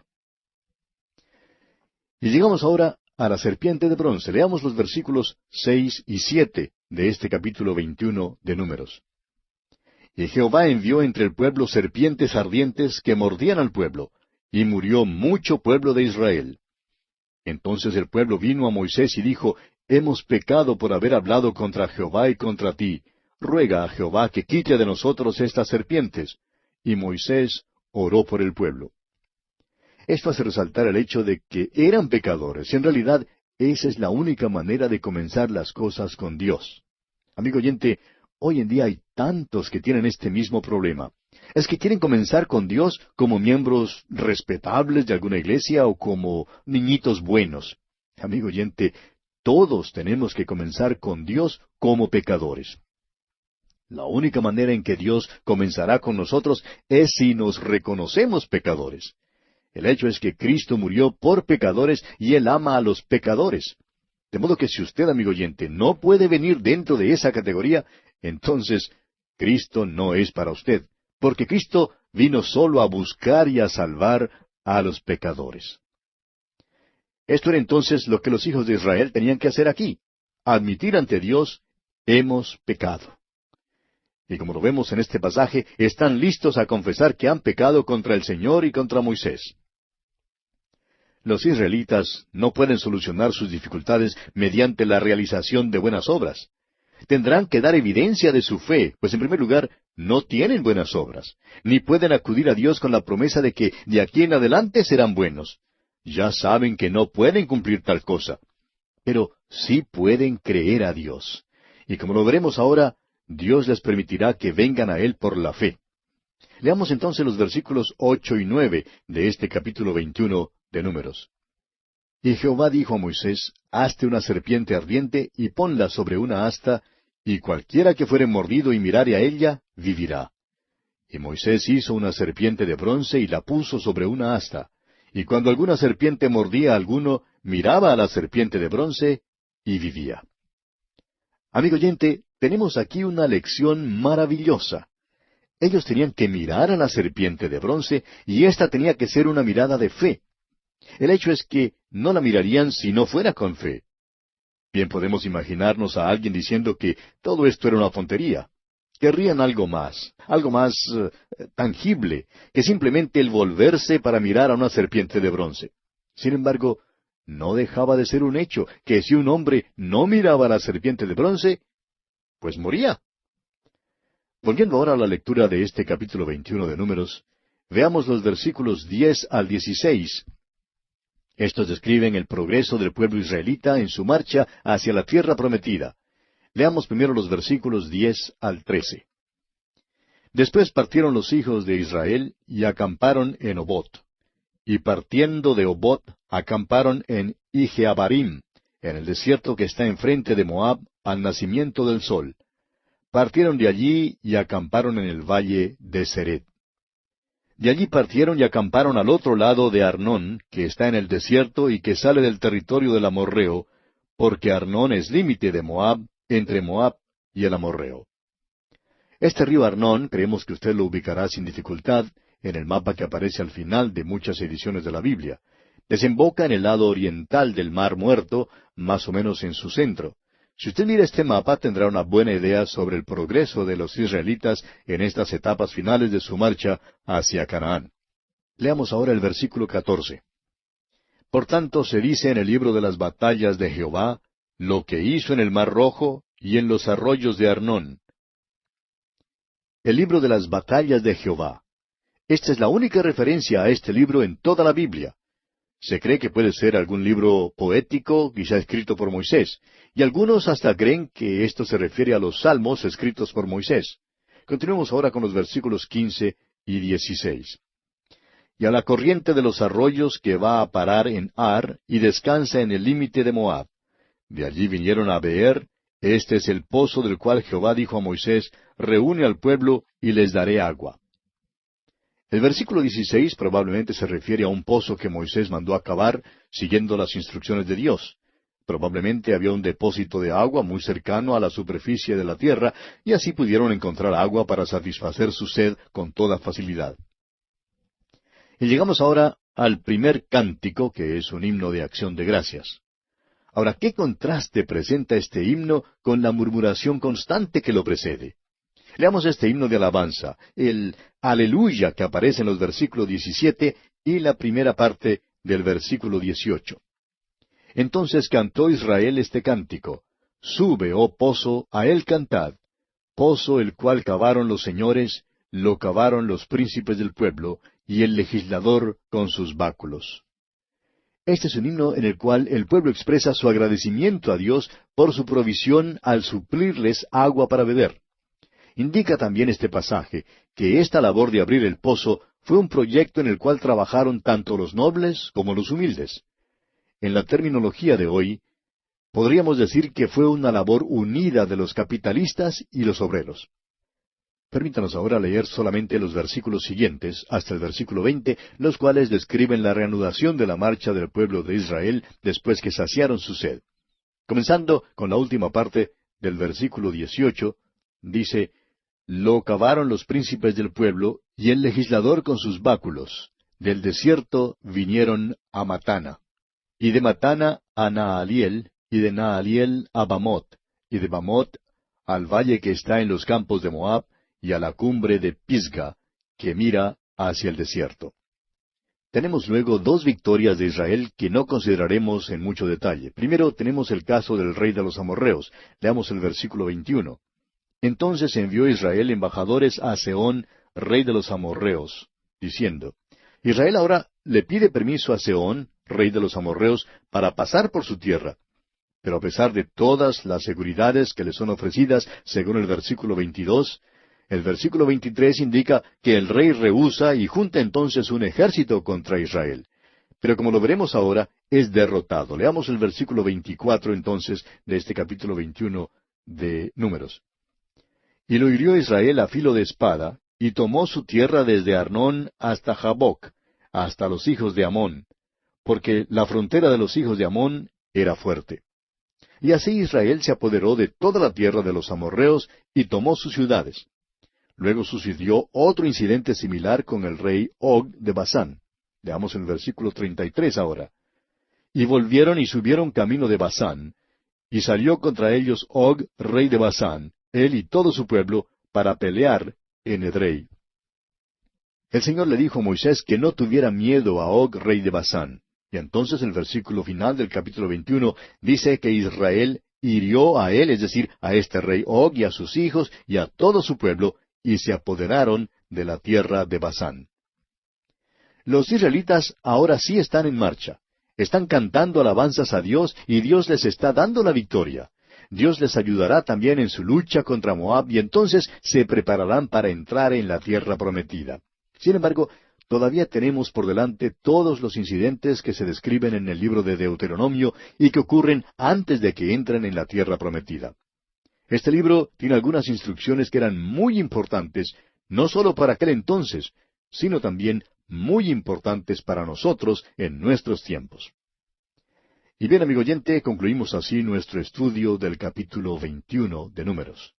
Y llegamos ahora a la serpiente de bronce. Leamos los versículos 6 y 7 de este capítulo 21 de Números. Y Jehová envió entre el pueblo serpientes ardientes que mordían al pueblo, y murió mucho pueblo de Israel. Entonces el pueblo vino a Moisés y dijo, Hemos pecado por haber hablado contra Jehová y contra ti. Ruega a Jehová que quite de nosotros estas serpientes. Y Moisés oró por el pueblo. Esto hace resaltar el hecho de que eran pecadores. En realidad, esa es la única manera de comenzar las cosas con Dios. Amigo oyente, hoy en día hay tantos que tienen este mismo problema. Es que quieren comenzar con Dios como miembros respetables de alguna iglesia o como niñitos buenos. Amigo oyente, todos tenemos que comenzar con Dios como pecadores. La única manera en que Dios comenzará con nosotros es si nos reconocemos pecadores. El hecho es que Cristo murió por pecadores y Él ama a los pecadores. De modo que si usted, amigo oyente, no puede venir dentro de esa categoría, entonces Cristo no es para usted, porque Cristo vino solo a buscar y a salvar a los pecadores. Esto era entonces lo que los hijos de Israel tenían que hacer aquí, admitir ante Dios, hemos pecado. Y como lo vemos en este pasaje, están listos a confesar que han pecado contra el Señor y contra Moisés. Los israelitas no pueden solucionar sus dificultades mediante la realización de buenas obras. Tendrán que dar evidencia de su fe, pues en primer lugar, no tienen buenas obras, ni pueden acudir a Dios con la promesa de que de aquí en adelante serán buenos. Ya saben que no pueden cumplir tal cosa, pero sí pueden creer a Dios. Y como lo veremos ahora, Dios les permitirá que vengan a Él por la fe. Leamos entonces los versículos 8 y 9 de este capítulo 21 de Números. Y Jehová dijo a Moisés, hazte una serpiente ardiente y ponla sobre una asta, y cualquiera que fuere mordido y mirare a ella, vivirá. Y Moisés hizo una serpiente de bronce y la puso sobre una asta. Y cuando alguna serpiente mordía a alguno, miraba a la serpiente de bronce y vivía. Amigo oyente, tenemos aquí una lección maravillosa. Ellos tenían que mirar a la serpiente de bronce y ésta tenía que ser una mirada de fe. El hecho es que no la mirarían si no fuera con fe. Bien podemos imaginarnos a alguien diciendo que todo esto era una tontería. Querrían algo más tangible, que simplemente el volverse para mirar a una serpiente de bronce. Sin embargo, no dejaba de ser un hecho que si un hombre no miraba a la serpiente de bronce, pues moría. Volviendo ahora a la lectura de este capítulo 21 de Números, veamos los versículos 10 al 16. Estos describen el progreso del pueblo israelita en su marcha hacia la tierra prometida. Leamos primero los versículos 10 al 13. Después partieron los hijos de Israel y acamparon en Obot. Y partiendo de Obot, acamparon en Ijeabarim, en el desierto que está enfrente de Moab, al nacimiento del sol. Partieron de allí y acamparon en el valle de Seret. De allí partieron y acamparon al otro lado de Arnón, que está en el desierto y que sale del territorio del amorreo, porque Arnón es límite de Moab, entre Moab y el amorreo. Este río Arnón, creemos que usted lo ubicará sin dificultad en el mapa que aparece al final de muchas ediciones de la Biblia. Desemboca en el lado oriental del Mar Muerto, más o menos en su centro. Si usted mira este mapa, tendrá una buena idea sobre el progreso de los israelitas en estas etapas finales de su marcha hacia Canaán. Leamos ahora el versículo 14. Por tanto se dice en el libro de las batallas de Jehová, lo que hizo en el Mar Rojo y en los arroyos de Arnón. El libro de las batallas de Jehová. Esta es la única referencia a este libro en toda la Biblia. Se cree que puede ser algún libro poético, quizá escrito por Moisés, y algunos hasta creen que esto se refiere a los salmos escritos por Moisés. Continuemos ahora con los versículos 15 y 16. Y a la corriente de los arroyos que va a parar en Ar, y descansa en el límite de Moab. De allí vinieron a Beer, este es el pozo del cual Jehová dijo a Moisés, reúne al pueblo y les daré agua. El versículo 16 probablemente se refiere a un pozo que Moisés mandó a cavar siguiendo las instrucciones de Dios. Probablemente había un depósito de agua muy cercano a la superficie de la tierra, y así pudieron encontrar agua para satisfacer su sed con toda facilidad. Y llegamos ahora al primer cántico, que es un himno de acción de gracias. Ahora, ¿qué contraste presenta este himno con la murmuración constante que lo precede? Leamos este himno de alabanza, el Aleluya que aparece en los versículos 17 y la primera parte del versículo 18. Entonces cantó Israel este cántico, sube, oh pozo, a él cantad, pozo el cual cavaron los señores, lo cavaron los príncipes del pueblo, y el legislador con sus báculos. Este es un himno en el cual el pueblo expresa su agradecimiento a Dios por su provisión al suplirles agua para beber. Indica también este pasaje que esta labor de abrir el pozo fue un proyecto en el cual trabajaron tanto los nobles como los humildes. En la terminología de hoy, podríamos decir que fue una labor unida de los capitalistas y los obreros. Permítanos ahora leer solamente los versículos siguientes, hasta el versículo 20, los cuales describen la reanudación de la marcha del pueblo de Israel después que saciaron su sed. Comenzando con la última parte del versículo 18, dice, lo cavaron los príncipes del pueblo y el legislador con sus báculos. Del desierto vinieron a Matana. Y de Matana a Naaliel, y de Naaliel a Bamot, y de Bamot al valle que está en los campos de Moab, y a la cumbre de Pisga, que mira hacia el desierto. Tenemos luego dos victorias de Israel que no consideraremos en mucho detalle. Primero tenemos el caso del rey de los amorreos. Leamos el versículo 21. Entonces envió Israel embajadores a Sehón, rey de los amorreos, diciendo, Israel ahora le pide permiso a Sehón, rey de los amorreos, para pasar por su tierra. Pero a pesar de todas las seguridades que le son ofrecidas, según el versículo 22, el versículo 23 indica que el rey rehúsa y junta entonces un ejército contra Israel. Pero como lo veremos ahora, es derrotado. Leamos el versículo 24 entonces de este capítulo 21 de Números. Y lo hirió Israel a filo de espada, y tomó su tierra desde Arnón hasta Jaboc, hasta los hijos de Amón, porque la frontera de los hijos de Amón era fuerte. Y así Israel se apoderó de toda la tierra de los amorreos y tomó sus ciudades. Luego sucedió otro incidente similar con el rey Og de Basán. Leamos el versículo 33 ahora. Y volvieron y subieron camino de Basán, y salió contra ellos Og, rey de Basán, él y todo su pueblo, para pelear en Edrei. El Señor le dijo a Moisés que no tuviera miedo a Og, rey de Basán. Y entonces el versículo final del capítulo 21 dice que Israel hirió a él, es decir, a este rey Og y a sus hijos y a todo su pueblo, y se apoderaron de la tierra de Basán. Los israelitas ahora sí están en marcha. Están cantando alabanzas a Dios y Dios les está dando la victoria. Dios les ayudará también en su lucha contra Moab y entonces se prepararán para entrar en la tierra prometida. Sin embargo, todavía tenemos por delante todos los incidentes que se describen en el libro de Deuteronomio y que ocurren antes de que entren en la tierra prometida. Este libro tiene algunas instrucciones que eran muy importantes, no sólo para aquel entonces, sino también muy importantes para nosotros en nuestros tiempos. Y bien, amigo oyente, concluimos así nuestro estudio del capítulo 21 de Números.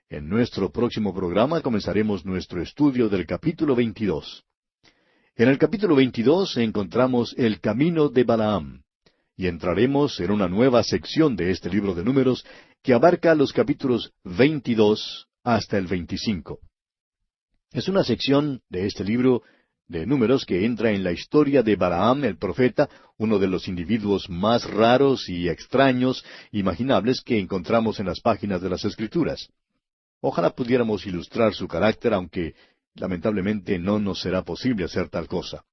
En nuestro próximo programa comenzaremos nuestro estudio del capítulo 22. En el capítulo 22 encontramos el camino de Balaam, y entraremos en una nueva sección de este libro de Números que abarca los capítulos 22 hasta el 25. Es una sección de este libro de Números que entra en la historia de Balaam el profeta, uno de los individuos más raros y extraños imaginables que encontramos en las páginas de las Escrituras. Ojalá pudiéramos ilustrar su carácter, aunque lamentablemente no nos será posible hacer tal cosa.